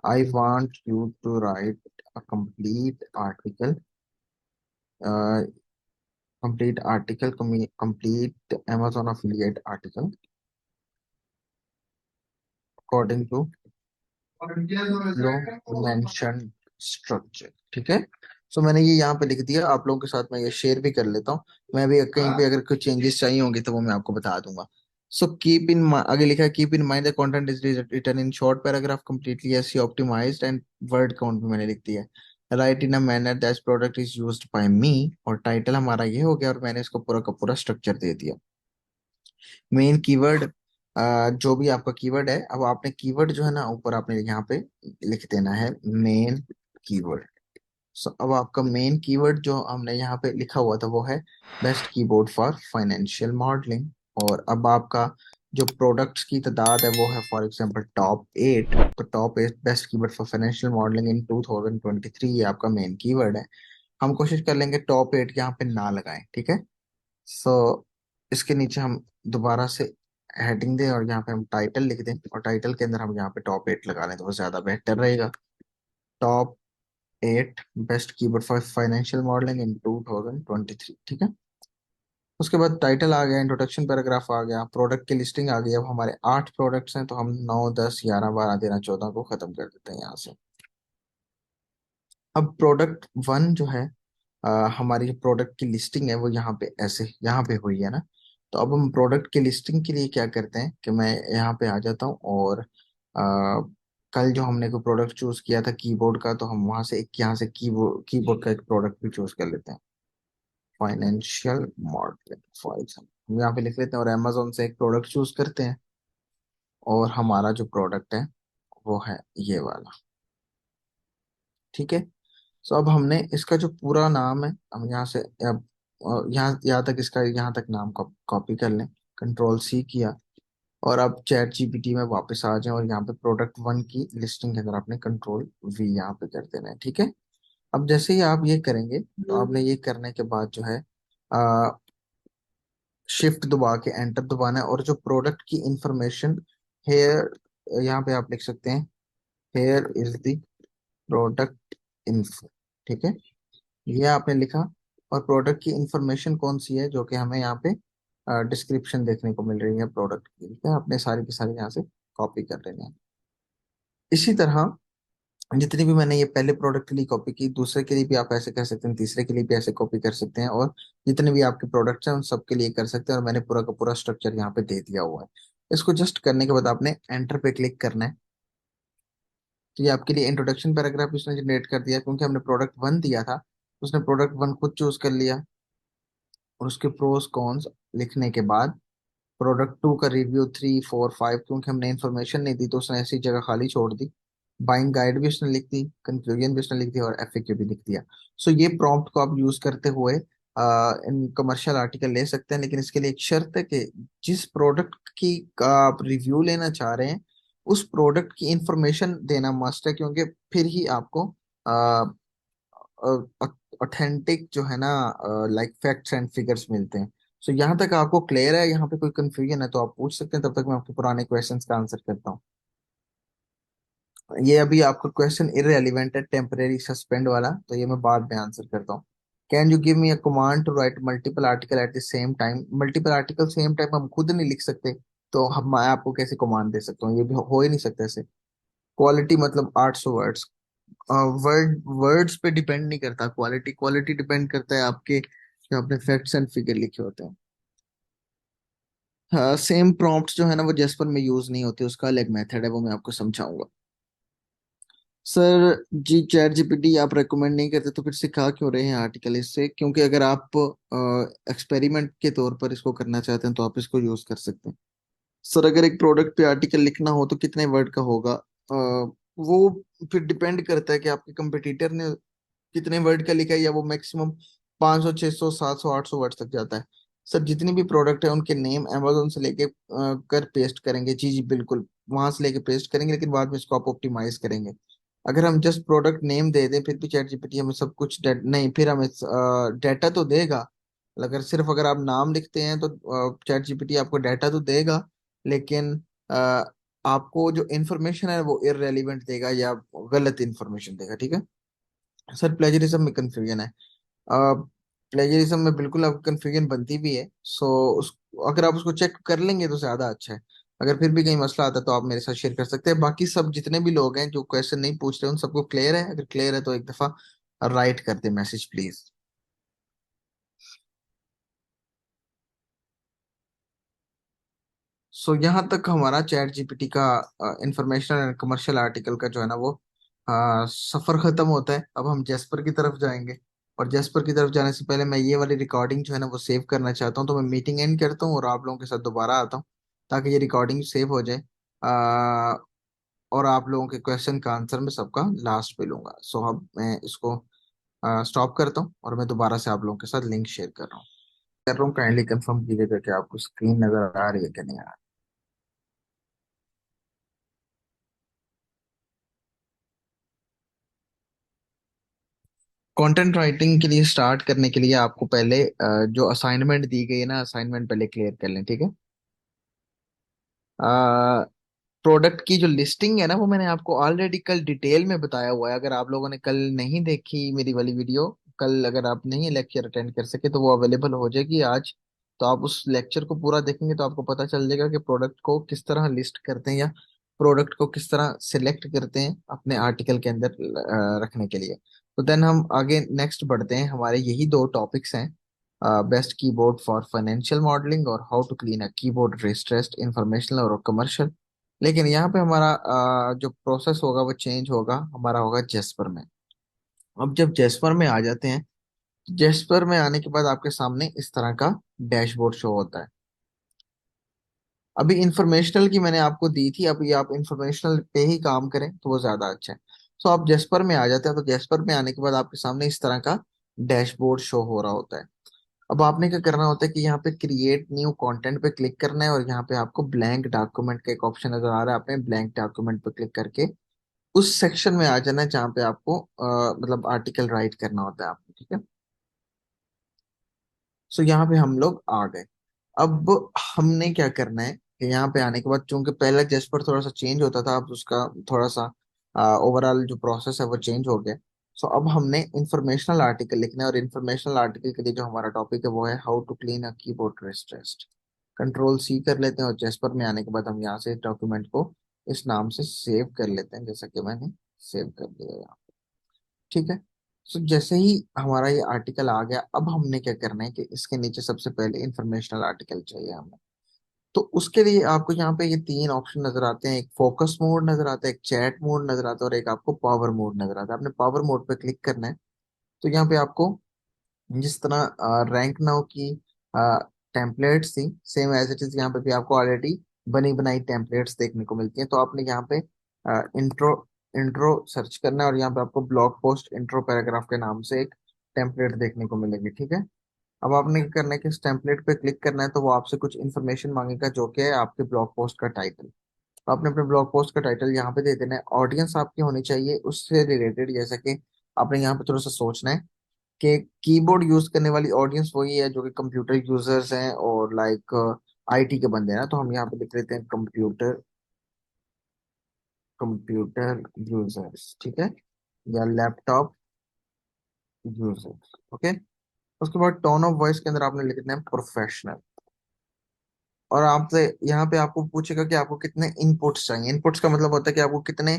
I want you to write a complete article complete article, complete Amazon affiliate article according to low mention structure. ठीक है। सो मैंने ये यहाँ पे लिख दिया, आप लोगों के साथ मैं ये शेयर भी कर लेता हूँ। मैं भी कहीं पे अगर कुछ चेंजेस चाहिए होंगे तो वो मैं आपको बता दूंगा। सो कीप इन, आगे लिखा है keep in mind the content is written in short paragraph completely SEO optimised and word count भी मैंने लिख दिया है। Write in a manner that product is used by me, और टाइटल हमारा ये हो गया, और मैंने इसको पूरा का पूरा स्ट्रक्चर दे दिया। मेन कीवर्ड, जो भी आपका कीवर्ड है, अब आपने कीवर्ड जो है ना ऊपर आपने यहाँ पे लिख देना है मेन कीवर्ड। सो अब आपका मेन कीवर्ड जो हमने यहाँ पे लिखा हुआ था वो है best keyboard for financial modelling. और अब आपका जो प्रोडक्ट्स की तादाद है वो है फॉर एग्जांपल टॉप 8। तो top 8 best keyword for financial modelling in 2023, ये आपका मेन कीवर्ड है। हम कोशिश कर लेंगे टॉप 8 यहाँ पे ना लगाएं, ठीक है। सो इसके नीचे हम दोबारा से हेडिंग दें, और यहाँ पे हम टाइटल लिख दें, और टाइटल के अंदर हम यहाँ पे टॉप 8 लगा लें तो वो ज्यादा बेहतर रहेगा। Top 8 best keyword for financial modelling in 2023, ठीक है। उसके बाद टाइटल आ गया, इंट्रोडक्शन पैराग्राफ आ गया, प्रोडक्ट की लिस्टिंग आ गई। अब हमारे 8 प्रोडक्ट्स हैं तो हम 9, 10, 11, 12, 13, 14 को खत्म कर देते हैं यहाँ से। अब प्रोडक्ट 1 जो है, हमारी जो प्रोडक्ट की लिस्टिंग है वो यहाँ पे ऐसे यहाँ पे हुई है ना। तो अब हम प्रोडक्ट की लिस्टिंग के लिए क्या करते हैं कि मैं यहाँ पे आ जाता हूँ, और कल जो हमने कोई प्रोडक्ट चूज किया था कीबोर्ड का, तो हम वहां से एक यहाँ से कीबोर्ड का एक प्रोडक्ट भी चूज कर लेते हैं, फाइनेंशियल मॉडलिंग फॉर एग्जाम्पल हम यहाँ पे लिख लेते हैं, और अमेजोन से एक प्रोडक्ट चूज करते हैं, और हमारा जो प्रोडक्ट है वो है ये वाला। ठीक है। सो अब हमने इसका जो पूरा नाम है, हम यहाँ से अब यहाँ तक इसका यहाँ तक नाम कॉपी कर लें, कंट्रोल C किया, और अब चैट जीपीटी में वापस आ जाए, और यहाँ पे प्रोडक्ट 1 की लिस्टिंग के अंदर आपने कंट्रोल V यहाँ पे कर देना है। ठीक है। अब जैसे ही आप ये करेंगे तो आपने ये करने के बाद जो है शिफ्ट दबा के एंटर दबाना है, और जो प्रोडक्ट की इंफॉर्मेशन हेयर, यहाँ पे आप लिख सकते हैं hair is the product info. ठीक है। ये आपने लिखा, और प्रोडक्ट की इंफॉर्मेशन कौन सी है जो कि हमें यहाँ पे डिस्क्रिप्शन देखने को मिल रही है प्रोडक्ट की, ठीक है। आपने सारी की सारी यहाँ से कॉपी कर लेनी है। इसी तरह जितनी भी मैंने ये पहले प्रोडक्ट के लिए कॉपी की, दूसरे के लिए भी आप ऐसे कर सकते हैं, तीसरे के लिए भी ऐसे कॉपी कर सकते हैं, और जितने भी आपके प्रोडक्ट्स हैं उन सब के लिए कर सकते हैं। और मैंने पूरा का पूरा स्ट्रक्चर यहाँ पे दे दिया हुआ है। इसको जस्ट करने के बाद आपने एंटर पे क्लिक करना है। तो ये आपके लिए इंट्रोडक्शन पैराग्राफ उसने जनरेट कर दिया, क्योंकि हमने प्रोडक्ट 1 दिया था, उसने प्रोडक्ट 1 खुद चूज कर लिया, और उसके प्रोस कॉन्स लिखने के बाद प्रोडक्ट 2 का रिव्यू 3, 4, 5, क्योंकि हमने इन्फॉर्मेशन नहीं दी तो उसने ऐसी जगह खाली छोड़ दी। बाइंग गाइड भी उसने लिख दी, कंक्लूजन भी उसने लिख दिया, और एफएक्यू भी लिख दिया। सो ये प्रॉम्प्ट को आप यूज करते हुए इन कमर्शियल आर्टिकल ले सकते हैं, लेकिन इसके लिए एक शर्त है कि जिस प्रोडक्ट की का आप रिव्यू लेना चाह रहे हैं उस प्रोडक्ट की इंफॉर्मेशन देना मस्ट है, क्योंकि फिर ही आपको ऑथेंटिक जो है ना लाइक फैक्ट्स एंड फिगर्स मिलते हैं। सो यहाँ तक आपको क्लियर है? यहाँ पे कोई कंफ्यूजन है तो आप पूछ सकते हैं, तब तक मैं आपके पुराने क्वेश्चंस का आंसर करता हूँ। ये अभी आपका क्वेश्चन इररेलेवेंट है, टेम्परेरी सस्पेंड वाला, तो ये मैं बाद में आंसर करता हूँ। Can you give me a command to write multiple article at the same time? Multiple article same time हम खुद नहीं लिख सकते, तो हम मैं आपको कैसे कमांड दे सकता हूँ? ये भी हो ही नहीं सकता ऐसे। क्वालिटी मतलब 800 वर्ड्स। वर्ड्स पे डिपेंड नहीं करता क्वालिटी, क्वालिटी डिपेंड करता है आपके जो आपने फैक्ट्स एंड फिगर लिखे होते हैं। हाँ, सेम प्रॉम्प्ट्स जो है ना वो जेस्पर में यूज नहीं होते, उसका अलग मेथड है, वो मैं आपको समझाऊंगा। सर जी, चैट जीपीटी आप रेकमेंड नहीं करते तो फिर सिखा क्यों रहे हैं आर्टिकल इससे? क्योंकि अगर आप एक्सपेरिमेंट के तौर पर इसको करना चाहते हैं तो आप इसको यूज कर सकते हैं। सर अगर एक प्रोडक्ट पे आर्टिकल लिखना हो तो कितने वर्ड का होगा? वो फिर डिपेंड करता है कि आपके कंपटीटर ने कितने वर्ड का लिखा है, या वो मैक्सिमम 500, 600, 700, 800 वर्ड तक जाता है। सर जितनी भी प्रोडक्ट है उनके नेम अमेजोन से लेके कर पेस्ट करेंगे, जी जी बिल्कुल, वहां से लेके पेस्ट करेंगे, लेकिन बाद में इसको आप ऑप्टिमाइज करेंगे। अगर हम जस्ट प्रोडक्ट नेम दे दें फिर भी चैट जीपीटी हमें सब कुछ नहीं, फिर हमें डाटा तो देगा। अगर आप नाम लिखते हैं तो चैट जीपीटी आपको डाटा तो देगा, लेकिन अ, आपको जो इन्फॉर्मेशन है वो इररेलेवेंट देगा या गलत इन्फॉर्मेशन देगा। ठीक है। सर प्लेजरिज्म में कंफ्यूजन है। प्लेजरिज्म में बिल्कुल आपको कंफ्यूजन बनती भी है। सो उस अगर आप उसको चेक कर लेंगे तो ज्यादा अच्छा है। अगर फिर भी कहीं मसला आता है तो आप मेरे साथ शेयर कर सकते हैं। बाकी सब जितने भी लोग हैं जो क्वेश्चन नहीं पूछ रहे उन सबको क्लियर है? अगर क्लियर है तो एक दफा राइट कर दे मैसेज प्लीज। सो यहाँ तक हमारा चैट जीपीटी का इंफॉर्मेशनल एंड कमर्शियल आर्टिकल का जो है ना वो सफर खत्म होता है। अब हम जेस्पर की तरफ जाएंगे। और जेस्पर की तरफ जाने से पहले मैं ये वाली रिकॉर्डिंग जो है ना वो सेव करना चाहता हूँ। तो मैं मीटिंग एंड करता हूँ और आप लोगों के साथ दोबारा आता हूँ ताकि ये रिकॉर्डिंग सेव हो जाए। और आप लोगों के क्वेश्चन का आंसर मैं सबका लास्ट पे लूंगा। सो अब मैं इसको स्टॉप करता हूँ और मैं दोबारा से आप लोगों के साथ लिंक शेयर कर रहा हूँ। काइंडली कंफर्म कीजिएगा कि आपको स्क्रीन नजर आ रही है कि नहीं आ रही। कंटेंट राइटिंग के लिए स्टार्ट करने के लिए आपको पहले जो असाइनमेंट दी गई है ना असाइनमेंट पहले क्लियर कर लें, ठीक है। प्रोडक्ट की जो लिस्टिंग है ना वो मैंने आपको ऑलरेडी कल डिटेल में बताया हुआ है। अगर आप लोगों ने कल नहीं देखी मेरी वाली वीडियो, कल अगर आप नहीं लेक्चर अटेंड कर सके तो वो अवेलेबल हो जाएगी आज। तो आप उस लेक्चर को पूरा देखेंगे तो आपको पता चल जाएगा कि प्रोडक्ट को किस तरह लिस्ट करते हैं या प्रोडक्ट को किस तरह सिलेक्ट करते हैं अपने आर्टिकल के अंदर रखने के लिए। तो देन हम आगे नेक्स्ट बढ़ते हैं। हमारे यही दो टॉपिक्स हैं, best keyboard for financial modelling और how to clean a keyboard wrist rest informational और कमर्शियल। लेकिन यहाँ पे हमारा जो प्रोसेस होगा वो चेंज होगा, हमारा होगा जेस्पर में। अब जब जेस्पर में आ जाते हैं, जेस्पर में आने के बाद आपके सामने इस तरह का डैशबोर्ड शो होता है। अभी इंफॉर्मेशनल की मैंने आपको दी थी, अभी आप इंफॉर्मेशनल पे ही काम करें तो वो ज्यादा अच्छा है। सो आप जेस्पर में आ जाते हैं तो जेस्पर में आने के बाद आपके सामने इस तरह का डैशबोर्ड शो हो रहा होता है। अब आपने क्या करना होता है कि यहाँ पे क्रिएट न्यू कंटेंट पे क्लिक करना है और यहाँ पे आपको ब्लैंक डॉक्यूमेंट का एक ऑप्शन नजर आ रहा है। आपने ब्लैंक डॉक्यूमेंट पे क्लिक करके उस सेक्शन में आ जाना है जहाँ पे आपको मतलब आर्टिकल राइट करना होता है आपको, ठीक है। सो यहाँ पे हम लोग आ गए। अब हमने क्या करना है कि यहाँ पे आने के बाद चूंकि पहला जेस्पर थोड़ा सा चेंज होता था, अब उसका थोड़ा सा ओवरऑल जो प्रोसेस है वो चेंज हो गया। सो अब हमने इंफॉर्मेशनल आर्टिकल लिखना है और इंफॉर्मेशनल आर्टिकल के लिए जो हमारा टॉपिक है वो है how to clean a keyboard wrist rest. Control C कर लेते हैं और जेस्पर में आने के बाद हम यहाँ से डॉक्यूमेंट को इस नाम से सेव कर लेते हैं जैसा कि मैंने सेव कर दिया। ठीक है। सो जैसे ही हमारा ये आर्टिकल आ गया, अब हमने क्या करना है कि इसके नीचे सबसे पहले इंफॉर्मेशनल आर्टिकल चाहिए हमें। तो उसके लिए आपको यहाँ पे ये तीन ऑप्शन नजर आते हैं, एक फोकस मोड नजर आता है, एक चैट मोड नजर आता है और एक आपको पावर मोड नजर आता है। आपने पावर मोड पे क्लिक करना है। तो यहाँ पे आपको जिस तरह रैंक नाउ की टेम्पलेट्स थी सेम एज इट इज यहाँ पे भी आपको ऑलरेडी बनी बनाई टेम्पलेट्स देखने को मिलती हैं। तो आपने यहाँ पे इंट्रो इंट्रो सर्च करना है और यहाँ पे आपको ब्लॉग पोस्ट इंट्रो पैराग्राफ के नाम से एक टेम्पलेट देखने को मिलेगी, ठीक है। अब आपने क्या करना है कि इस टेम्पलेट पे क्लिक करना है तो वो आपसे कुछ इन्फॉर्मेशन मांगेगा जो कि है आपके ब्लॉग पोस्ट का टाइटल। तो आपने अपने ब्लॉग पोस्ट का टाइटल यहाँ पे दे देना है। ऑडियंस आपकी होनी चाहिए उससे रिलेटेड, जैसा कि आपने यहाँ पे थोड़ा सा सोचना है कि कीबोर्ड यूज करने वाली ऑडियंस वही है जो कि कंप्यूटर यूजर्स हैं और लाइक आईटी के बंदे हैं ना। तो हम यहाँ पे लिख लेते हैं कंप्यूटर कंप्यूटर यूजर्स, ठीक है, या लैपटॉप यूजर्स, ओके। उसके बाद टोन ऑफ वॉइस के अंदर आपने लिख देना है प्रोफेशनल। और आपसे यहाँ पे आपको पूछेगा कि आपको कितने इनपुट्स चाहिए। इनपुट्स का मतलब होता है कि आपको कितने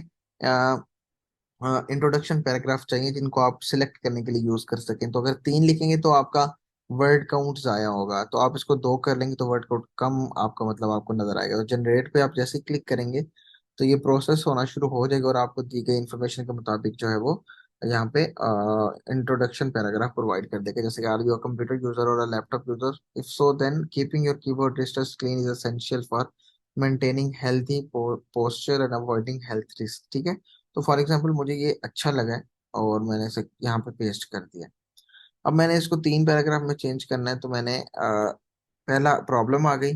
इंट्रोडक्शन पैराग्राफ चाहिए जिनको आप सिलेक्ट करने के लिए यूज कर सकें। तो अगर तीन लिखेंगे तो आपका वर्ड काउंट जाया होगा, तो आप इसको दो कर लेंगे तो वर्ड काउंट कम आपका मतलब आपको नजर आएगा। तो जनरेट पे आप जैसे ही क्लिक करेंगे तो ये प्रोसेस होना शुरू हो जाएगा और आपको दी गई इन्फॉर्मेशन के मुताबिक जो है वो यहाँ पे इंट्रोडक्शन पैराग्राफ प्रोवाइड कर देगा, जैसे कि are you a computer user और a laptop user, if so then keeping your keyboard distance clean is essential for maintaining healthy posture and avoiding health risk, ठीक है। तो फॉर एग्जाम्पल मुझे ये अच्छा लगा है और मैंने इसे यहाँ पे पेस्ट कर दिया। अब मैंने इसको तीन पैराग्राफ में चेंज करना है तो मैंने पहला प्रॉब्लम आ गई,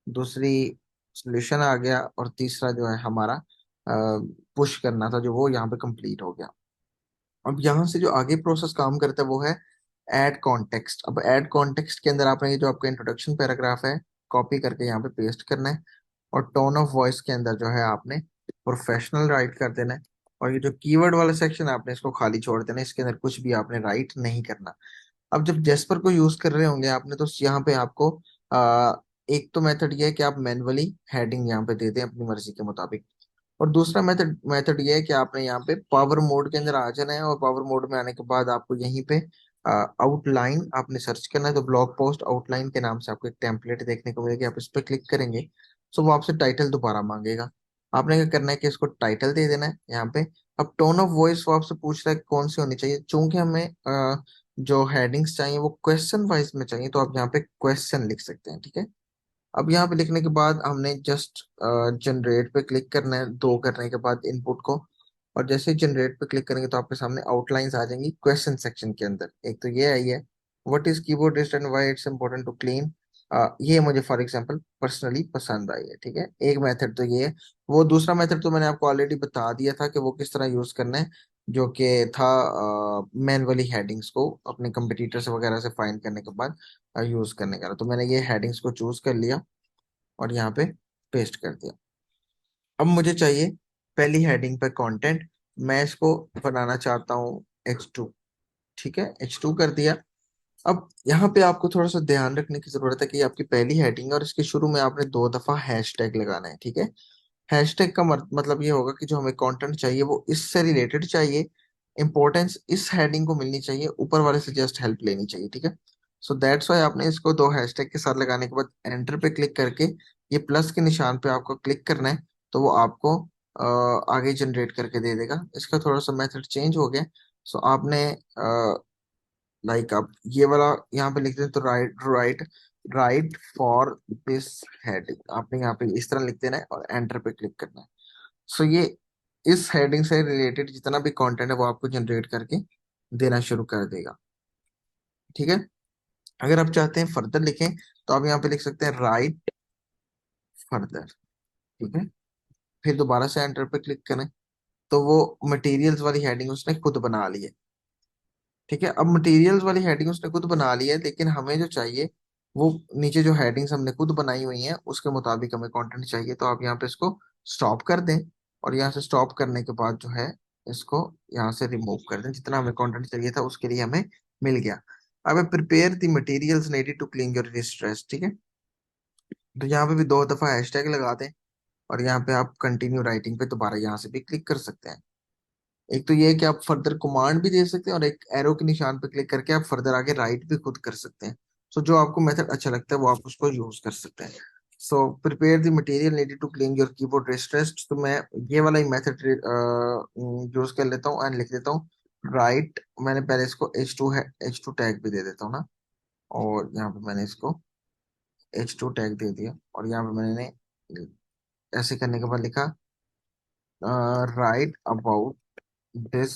दूसरी सॉल्यूशन आ गया और तीसरा जो है हमारा पुश करना था जो वो यहाँ पे कंप्लीट हो गया। अब यहाँ से जो आगे प्रोसेस काम करता है वो है ऐड कॉन्टेक्स्ट। अब ऐड कॉन्टेक्स्ट के अंदर आपने ये जो आपका इंट्रोडक्शन पैराग्राफ है कॉपी करके यहाँ पे पेस्ट करना है और टोन ऑफ वॉइस के अंदर जो है आपने प्रोफेशनल राइट कर देना है। और ये जो कीवर्ड वाला सेक्शन है आपने इसको खाली छोड़ देना है, इसके अंदर कुछ भी आपने राइट नहीं करना। अब जब जेस्पर को यूज कर रहे होंगे आपने, तो यहाँ पे आपको एक तो मेथड ये है कि आप मैनुअली हेडिंग यहाँ पे दे दें अपनी मर्जी के मुताबिक। और दूसरा मेथड मेथड ये है कि आपने यहाँ पे पावर मोड के अंदर आ जाना है, और पावर मोड में आने के बाद आपको यहीं पे आउटलाइन आपने सर्च करना है। तो ब्लॉग पोस्ट आउटलाइन के नाम से आपको एक टेम्पलेट देखने को मिलेगी, आप इस पर क्लिक करेंगे तो वो आपसे टाइटल दोबारा मांगेगा। आपने क्या करना है कि इसको टाइटल दे देना है यहाँ पे। अब टोन ऑफ वॉइस वो आपसे पूछ रहा है कौन सी होनी चाहिए, चूंकि हमें जो हेडिंग्स चाहिए वो क्वेश्चन वाइज में चाहिए, तो आप यहाँ पे क्वेश्चन लिख सकते हैं, ठीक है। अब यहाँ पे लिखने के बाद हमने जस्ट जनरेट पे क्लिक करना है, दो करने के बाद इनपुट को। और जैसे ही जनरेट पे क्लिक करेंगे तो आपके सामने आउटलाइंस आ जाएंगी क्वेश्चन सेक्शन के अंदर। एक तो ये आई है, what is keyboard list and why it's important to clean. ये मुझे फॉर एग्जांपल पर्सनली पसंद आई है, ठीक है। एक मेथड तो ये है। वो दूसरा मेथड तो मैंने आपको ऑलरेडी बता दिया था कि वो किस तरह यूज करना है, जो कि था मैनुअली हेडिंग्स को अपने कंपटीटर्स वगैरह से फाइंड करने के बाद यूज करने का। तो मैंने ये हेडिंग्स को चूज कर लिया और यहाँ पे पेस्ट कर दिया। अब मुझे चाहिए पहली हेडिंग पे कंटेंट। मैं इसको बनाना चाहता हूँ H2, ठीक है, H2 कर दिया। अब यहाँ पे आपको थोड़ा सा ध्यान रखने की जरूरत है कि ये आपकी पहली हेडिंग है और इसके शुरू में आपने दो दफा हैशटैग लगाना है, ठीक है। हैशटैग का मतलब ये होगा कि जो हमें कंटेंट चाहिए वो इससे रिलेटेड चाहिए, इंपॉर्टेंस इस हेडिंग को मिलनी चाहिए, ऊपर वाले से जस्ट हेल्प लेनी चाहिए, ठीक है। सो दैट्स वाई आपने इसको दो हैशटैग के साथ लगाने के बाद एंटर पे क्लिक करके ये प्लस के निशान पे आपको क्लिक करना है, तो वो आपको आगे जनरेट करके दे देगा। इसका थोड़ा सा मेथड चेंज हो गया। सो आपने लाइक आप ये वाला यहाँ पे लिख दें तो right right right for this heading आपने यहाँ पे इस तरह लिख देना है और एंटर पे क्लिक करना है। सो ये इस हेडिंग से रिलेटेड जितना भी कंटेंट है वो आपको जनरेट करके देना शुरू कर देगा, ठीक है। अगर आप चाहते हैं फर्दर लिखें तो आप यहाँ पे लिख सकते हैं राइट फर्दर, ठीक है। फिर दोबारा से एंटर पे क्लिक करें तो वो मटेरियल्स वाली हेडिंग उसने खुद बना ली है, ठीक है। अब मटेरियल्स वाली हेडिंग उसने खुद बना ली है, लेकिन हमें जो चाहिए वो नीचे जो हेडिंग्स हमने खुद बनाई हुई हैं उसके मुताबिक हमें कंटेंट चाहिए। तो आप यहाँ पे इसको स्टॉप कर दें, और यहाँ से स्टॉप करने के बाद जो है इसको यहाँ से रिमूव कर दें। जितना हमें कंटेंट चाहिए था उसके लिए हमें मिल गया। अब prepare the materials needed to clean your stress, ठीक है। तो यहाँ पे भी दो दफा हैशटैग लगा दें, और यहाँ पे आप कंटिन्यू राइटिंग पे दोबारा यहाँ से भी क्लिक कर सकते हैं। एक तो ये है कि आप फर्दर कमांड भी दे सकते हैं, और एक एरो के निशान पे क्लिक करके आप फर्दर आगे राइट भी खुद कर सकते हैं। सो जो आपको मेथड अच्छा लगता है वो आप उसको यूज कर सकते हैं। So prepare the material needed to clean your keyboard wrist rest, तो मैं ये वाला ही मेथड यूज कर लेता हूँ एंड लिख देता हूँ राइट। मैंने पहले इसको H2 है, H2 टैग भी दे देता हूँ ना, और यहाँ पे मैंने इसको H2 टैग दे दिया, और यहाँ पे मैंने ऐसे करने के बाद लिखा राइट अबाउट दिस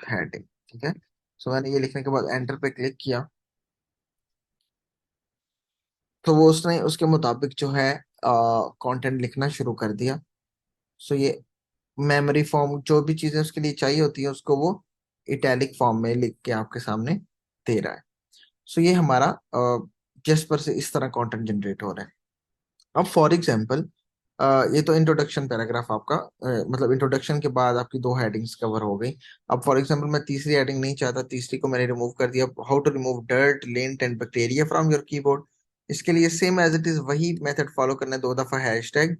हेडिंग, ठीक है। सो मैंने ये लिखने के बाद एंटर पे क्लिक किया तो वो उसने उसके मुताबिक जो है कंटेंट लिखना शुरू कर दिया। सो ये मेमोरी फॉर्म जो भी चीजें उसके लिए चाहिए होती है उसको वो इटैलिक फॉर्म में लिख के आपके सामने दे रहा है। सो ये हमारा जेस्पर से इस तरह कंटेंट जनरेट हो रहा है। अब फॉर एग्जाम्पल ये तो इंट्रोडक्शन पैराग्राफ आपका मतलब इंट्रोडक्शन के बाद आपकी दो हेडिंग्स कवर हो गई। अब फॉर एग्जांपल मैं तीसरी हेडिंग नहीं चाहता, तीसरी को मैंने रिमूव कर दिया। How to remove dirt lint and bacteria from your keyboard. इसके लिए सेम एज इट इज वही मेथड फॉलो करना है, दो दफा हैशटैग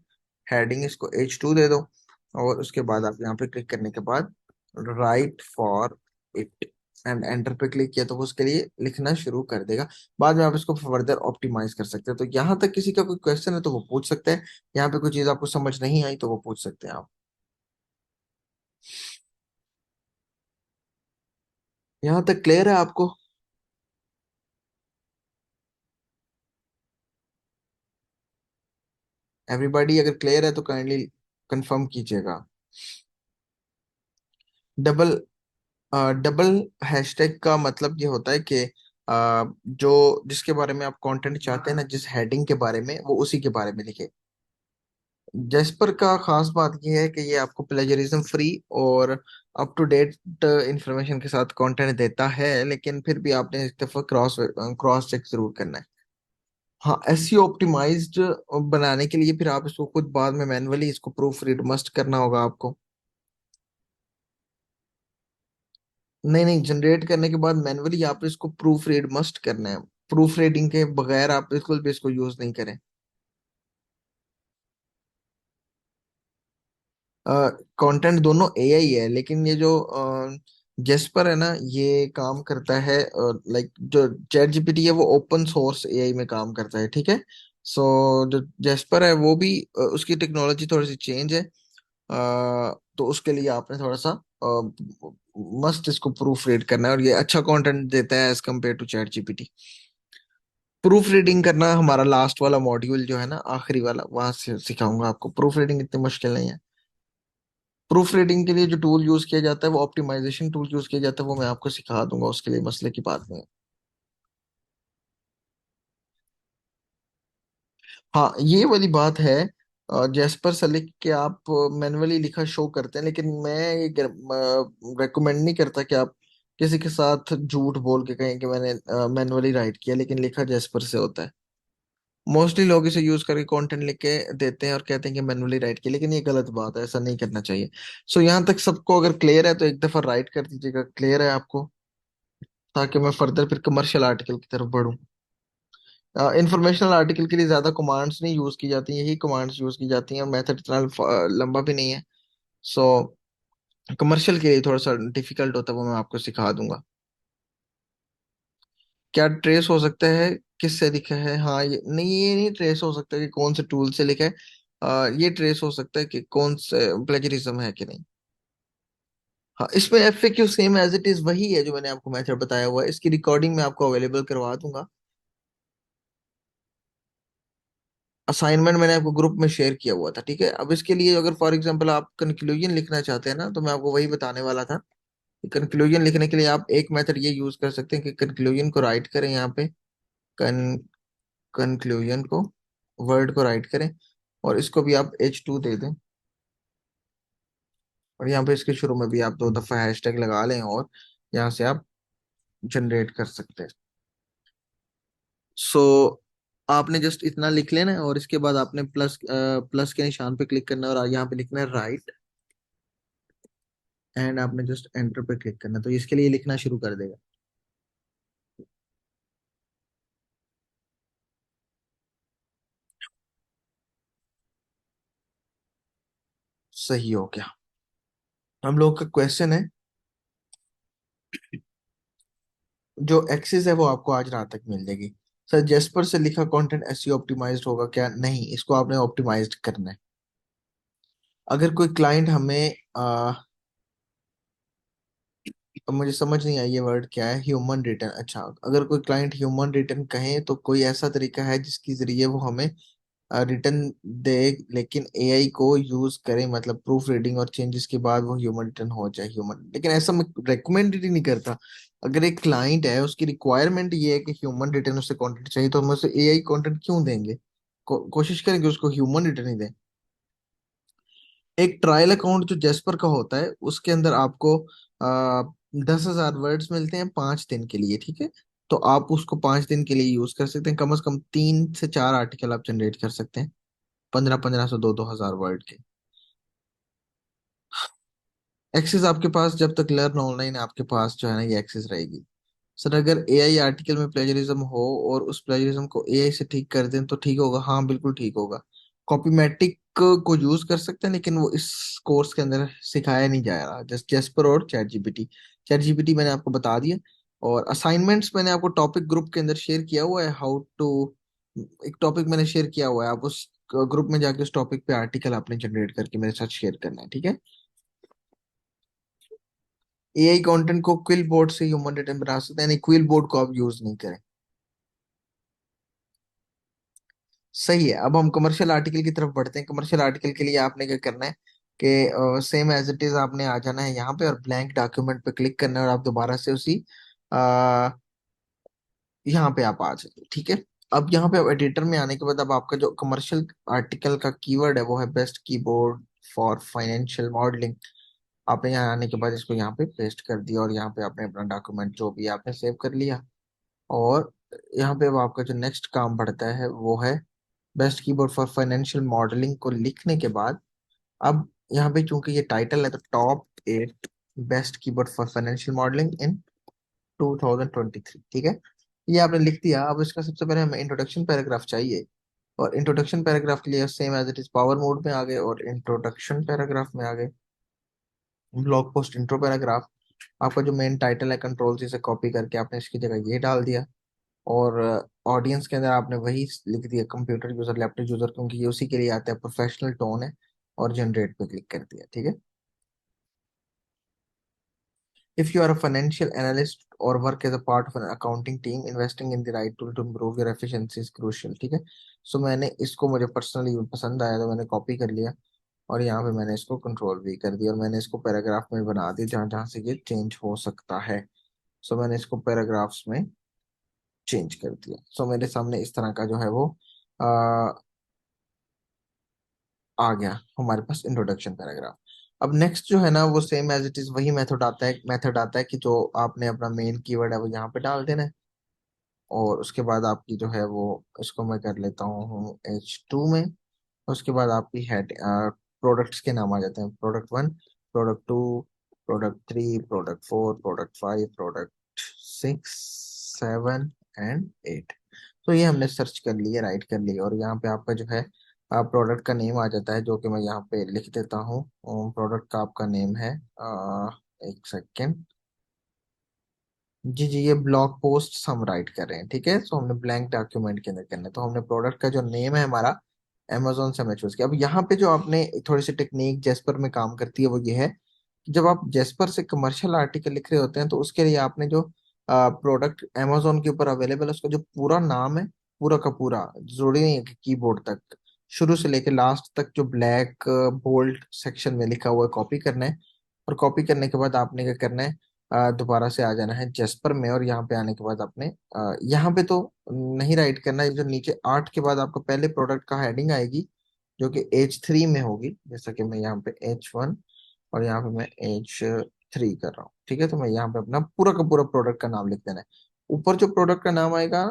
हेडिंग इसको H2 दे दो, और उसके बाद आप यहाँ पे क्लिक करने के बाद right for it and enter पे क्लिक किया तो वो उसके लिए लिखना शुरू कर देगा। बाद में आप इसको फर्दर ऑप्टिमाइज कर सकते हैं। तो यहाँ तक किसी का कोई क्वेश्चन है तो वो पूछ सकते हैं, यहाँ पे कोई चीज आपको समझ नहीं आई तो वो पूछ सकते हैं आप। यहाँ तक क्लियर है आपको? एवरीबॉडी अगर क्लियर है तो काइंडली कंफर्म कीजिएगा। डबल डबल हैशटैग का मतलब ये होता है कि जो जिसके बारे में आप कंटेंट चाहते हैं ना, जिस हेडिंग के बारे में, वो उसी के बारे में लिखे। जेस्पर का खास बात यह है कि ये आपको प्लेजरिज्म फ्री और अप टू डेट इंफॉर्मेशन के साथ कंटेंट देता है, लेकिन फिर भी आपने एक दफा क्रॉस क्रॉस चेक जरूर करना है। हाँ, एसईओ ऑप्टिमाइज्ड बनाने के लिए फिर आप इसको खुद बाद में मैन्युअली इसको प्रूफ रीड मस्ट करना होगा आपको। नहीं नहीं, जनरेट करने के बाद मैन्युअली आप इसको प्रूफ रीड मस्ट करना है। प्रूफ रीडिंग के बगैर आप बिल्कुल भी इसको यूज नहीं करें। कंटेंट दोनों एआई है, लेकिन ये जो जेस्पर है ना, ये काम करता है लाइक जो चैट जीपीटी है वो ओपन सोर्स एआई में काम करता है, ठीक है। सो जो जेस्पर है वो भी उसकी टेक्नोलॉजी थोड़ी सी चेंज है। तो उसके लिए आपने थोड़ा सा मस्त इसको प्रूफ रीड करना है, और ये अच्छा कंटेंट देता है as compare to chat GPT. Proofreading करना हमारा लास्ट वाला मॉड्यूल जो है ना, आखिरी वाला, वहां से सिखाऊंगा आपको। प्रूफ रीडिंग इतनी मुश्किल नहीं है। प्रूफ रीडिंग के लिए जो टूल यूज किया जाता है वो ऑप्टिमाइजेशन टूल यूज किया जाता है, वो मैं आपको सिखा दूंगा, उसके लिए मसले की बात नहीं है। हाँ, ये वाली बात है। जैस्पर से लिख के आप मैन्युअली लिखा शो करते हैं, लेकिन मैं ये रेकमेंड नहीं करता कि आप किसी के साथ झूठ बोल के कहें कि मैंने मैन्युअली राइट किया, लेकिन लिखा जैस्पर से होता है। मोस्टली लोग इसे यूज करके कंटेंट लिख के देते हैं और कहते हैं कि मैन्युअली राइट किया, लेकिन ये गलत बात है, ऐसा नहीं करना चाहिए। सो यहाँ तक सबको अगर क्लियर है तो एक दफा राइट कर दीजिएगा, क्लियर है आपको, ताकि मैं फर्दर फिर कमर्शियल आर्टिकल की तरफ बढ़ूँ। इंफॉर्मेशनल आर्टिकल के लिए ज्यादा कमांड्स नहीं यूज की जाती, यही कमांड्स यूज की जाती हैं, और मेथड इतना लंबा भी नहीं है। सो कमर्शियल के लिए थोड़ा सा डिफिकल्ट होता है, वो मैं आपको सिखा दूंगा। क्या ट्रेस हो सकता है किससे लिखा है? हाँ, ये नहीं, ये नहीं ट्रेस हो सकता कि कौन से टूल से लिखा है। ये ट्रेस हो सकता है कि कौन से प्लेजरिज्म है कि नहीं। हाँ, इसमें FAQ same as it is वही है जो मैंने आपको मेथड बताया हुआ है, इसकी रिकॉर्डिंग मैं आपको अवेलेबल करवा दूंगा। असाइनमेंट मैंने आपको ग्रुप में शेयर किया हुआ था, ठीक है। अब इसके लिए अगर फॉर एग्जांपल आप कंक्लूजन लिखना चाहते हैं ना, तो मैं आपको वही बताने वाला था। कंक्लूजन लिखने के लिए आप एक मेथड ये यूज कर सकते हैं कि कंक्लूजन को राइट करें यहाँ पे। कन कंक्लूजन को, वर्ड को राइट करें, और इसको भी आप H2 दे दें, और यहाँ पे इसके शुरू में भी आप दो दफा हैशटैग लगा लें, और यहाँ से आप जनरेट कर सकते हैं। सो आपने जस्ट इतना लिख लेना है, और इसके बाद आपने प्लस के निशान पे क्लिक करना है, और यहाँ पे लिखना है राइट, एंड आपने जस्ट एंटर पे क्लिक करना है, तो इसके लिए लिखना शुरू कर देगा। सही हो गया। हम लोग का क्वेश्चन है, जो एक्सेस है वो आपको आज रात तक मिल जाएगी। सर, जेस्पर से लिखा कंटेंट एसईओ ऑप्टिमाइज्ड होगा क्या? नहीं, इसको आपने ऑप्टिमाइज्ड करना है। अगर कोई क्लाइंट हमें मुझे समझ नहीं आई ये वर्ड क्या है, ह्यूमन रिटर्न, अच्छा, अगर कोई क्लाइंट ह्यूमन रिटर्न कहे तो कोई ऐसा तरीका है जिसके जरिए वो हमें रिटर्न दे, लेकिन एआई को यूज करे, मतलब प्रूफ रीडिंग और चेंजेस के बाद वो ह्यूमन रिटर्न हो जाए ह्यूमन, लेकिन ऐसा मैं रेकमेंड ही नहीं करता। अगर एक क्लाइंट है, उसकी रिक्वायरमेंट ये है कि ह्यूमन रिटर्न उसे कंटेंट चाहिए, तो हम उसे एआई कंटेंट क्यों देंगे? कोशिश करेंगे उसको ह्यूमन रिटर्न ही दें। एक ट्रायल अकाउंट जो जेस्पर का होता है, उसके अंदर आपको 10,000 वर्ड्स मिलते हैं 5 दिन के लिए, ठीक है। तो आप उसको 5 दिन के लिए यूज कर सकते हैं, कम से कम 3 से 4 आर्टिकल आप जनरेट कर सकते हैं, 1500 दो 2,000 वर्ड के। एक्सेस आपके पास जब तक लर्न ऑनलाइन आपके पास जो है ना, ये एक्सेस रहेगी। सर, अगर एआई आर्टिकल में प्लेजरिज्म हो और उस प्लेजरिज्म को एआई से ठीक कर दें तो ठीक होगा? हाँ, बिल्कुल ठीक होगा। कॉपीमेटिक को यूज कर सकते हैं, लेकिन वो इस कोर्स के अंदर सिखाया नहीं जा रहा, जस्ट जेस्पर और चैट जीपीटी। चैट जीपीटी मैंने आपको बता दिया, और असाइनमेंट्स मैंने आपको टॉपिक ग्रुप के अंदर शेयर किया हुआ है, हाउ टू, एक टॉपिक मैंने शेयर किया हुआ है, आप उस ग्रुप में जाके उस टॉपिक पे आर्टिकल आपने जनरेट करके मेरे साथ शेयर करना है, ठीक है। एआई कंटेंट को क्विल बोर्ड से ह्यूमन रिटर्न बना सकते हैं, क्विल बोर्ड को आप यूज नहीं करें। सही है। अब हम कमर्शियल आर्टिकल की तरफ बढ़ते हैं। कमर्शियल आर्टिकल के लिए आपने क्या करना है कि सेम एज इट इज आपने आ जाना है यहाँ पे, और ब्लैंक डॉक्यूमेंट पे क्लिक करना है, और आप दोबारा से उसी आ, यहाँ पे आप आ जाए, ठीक है। अब यहाँ पे एडिटर में आने के बाद अब आपका जो कमर्शियल आर्टिकल का कीवर्ड है वो है best keyboard for financial modelling. आपने यहाँ आने के बाद इसको यहाँ पे पेस्ट कर दिया, और यहाँ पे आपने अपना डॉक्यूमेंट जो भी आपने सेव कर लिया, और यहाँ पे अब आपका जो नेक्स्ट काम बढ़ता है वो है best keyboard for financial modelling को लिखने के बाद, अब यहाँ पे चूंकि ये टाइटल है तो top 8 best keyboard for financial modelling in 2023, ठीक है। ये आपने लिख दिया। अब इसका सबसे पहले हमें इंट्रोडक्शन पैराग्राफ चाहिए, और इंट्रोडक्शन पैराग्राफ के लिए same as it is power mode में आ गए और इंट्रोडक्शन पैराग्राफ में आ गए। ब्लॉग पोस्ट इंट्रो पैराग्राफ, आपका जो मेन टाइटल है कंट्रोल से कॉपी करके आपने इसकी जगह ये डाल दिया, और ऑडियंस के अंदर आपने वही लिख दिया कंप्यूटर यूजर, लैपटॉप यूजर, क्योंकि ये उसी के लिए आता है, प्रोफेशनल टोन है, और जनरेट पे क्लिक कर दिया, ठीक है। If you are a financial analyst or work as a part of an accounting team, investing in the right tool to improve your efficiency is crucial, ठीक है। सो मैंने इसको, मुझे पर्सनली पसंद आया तो मैंने कॉपी कर लिया, और यहाँ पे मैंने इसको कंट्रोल भी कर दिया, और मैंने इसको पैराग्राफ में बना दिया जहाँ जहाँ से ये चेंज हो सकता है। सो मैंने इसको पैराग्राफ्स में चेंज कर दिया। सो मेरे सामने इस तरह का जो है वो आ, आ गया हमारे पास इंट्रोडक्शन पैराग्राफ। अब नेक्स्ट जो है ना, वो सेम एज इट इज वही मेथड आता है कि जो आपने अपना मेन कीवर्ड है वो यहाँ पे डाल देना है, और उसके बाद आपकी जो है वो, इसको मैं कर लेता हूँ H2 में। उसके बाद आपकी हेड प्रोडक्ट्स के नाम आ जाते हैं, product 1, product 2, product 3, product 4, product 5, product 6, 7 and 8। तो ये हमने सर्च कर लिया, राइट कर लिया, और यहाँ पे आपका जो है प्रोडक्ट का नेम आ जाता है, जो कि मैं यहाँ पे लिख देता हूँ। प्रोडक्ट का आपका नेम है, एक सेकेंड, जी जी, ये ब्लॉग पोस्ट हम राइट कर रहे हैं, ठीक है। सो हमने ब्लैंक डॉक्यूमेंट के अंदर करना है, तो हमने प्रोडक्ट का जो नेम है हमारा अमेजोन से हमने चूज किया। अब यहाँ पे जो आपने थोड़ी सी टेक्निक जेस्पर में काम करती है वो ये है कि जब आप जेस्पर से कमर्शियल आर्टिकल लिख रहे होते हैं, तो उसके लिए आपने जो प्रोडक्ट अमेजोन के ऊपर अवेलेबल है उसका जो पूरा नाम है, पूरा का पूरा, जरूरी नहीं है कि कीबोर्ड तक, शुरू से लेके लास्ट तक जो ब्लैक बोल्ड सेक्शन में लिखा हुआ है, कॉपी करना है। और कॉपी करने के बाद आपने क्या करना है, दोबारा से आ जाना है जेस्पर में, और यहाँ पे आने के बाद आपने यहाँ पे तो नहीं राइट करना है, जो नीचे 8 के बाद आपको पहले प्रोडक्ट का हेडिंग आएगी जो कि H3 में होगी, जैसा कि मैं यहाँ पे H1 और यहाँ पे मैं H3 कर रहा हूँ, ठीक है। तो मैं यहाँ पे अपना पूरा का पूरा प्रोडक्ट का नाम लिख देना है। ऊपर जो प्रोडक्ट का नाम आएगा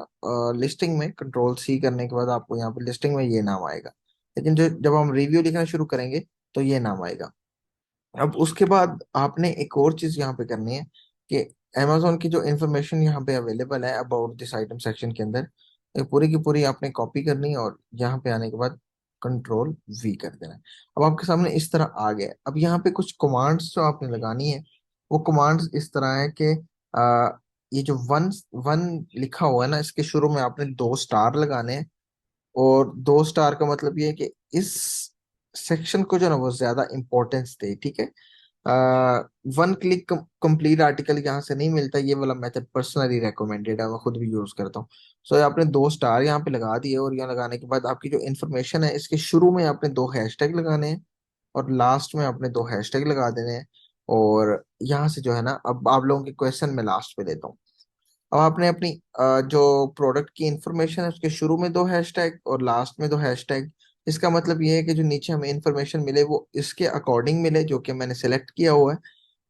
लिस्टिंग में, कंट्रोल C करने के बाद आपको यहाँ पे लिस्टिंग में ये नाम आएगा, लेकिन जो जब हम रिव्यू लिखना शुरू करेंगे तो ये नाम आएगा। अब उसके बाद आपने एक और चीज यहाँ पे करनी है कि amazon की जो इंफॉर्मेशन यहाँ पे अवेलेबल है अबाउट दिस आइटम सेक्शन के अंदर, ये पूरी की पूरी आपने कॉपी करनी है, और यहाँ पे आने के बाद कंट्रोल V कर देना है। अब आपके सामने इस तरह आ गया है। अब यहाँ पे कुछ कमांड्स जो आपने लगानी है, वो कमांड्स इस तरह है कि आ, ये जो वन वन लिखा हुआ है ना, इसके शुरू में आपने 2 स्टार लगाने हैं, और 2 स्टार का मतलब ये है कि इस सेक्शन को जो ना वो ज्यादा इंपॉर्टेंस दे, ठीक है। वन क्लिक कंप्लीट आर्टिकल यहाँ से नहीं मिलता, ये वाला मेथड पर्सनली रेकमेंडेड है, मैं खुद भी यूज करता हूँ। सो आपने 2 स्टार यहाँ पे लगा दिए, और यहाँ लगाने के बाद आपकी जो इन्फॉर्मेशन है इसके शुरू में आपने 2 हैशटैग लगाने हैं, और लास्ट में आपने 2 हैशटैग लगा देने हैं। और यहाँ से जो है ना, अब आप लोगों के क्वेश्चन में लास्ट पे देता हूँ। अब आपने अपनी जो प्रोडक्ट की इंफॉर्मेशन है उसके शुरू में 2 हैशटैग और लास्ट में 2 हैशटैग। इसका मतलब ये है कि जो नीचे हमें इंफॉर्मेशन मिले वो इसके अकॉर्डिंग मिले जो कि मैंने सेलेक्ट किया हुआ है,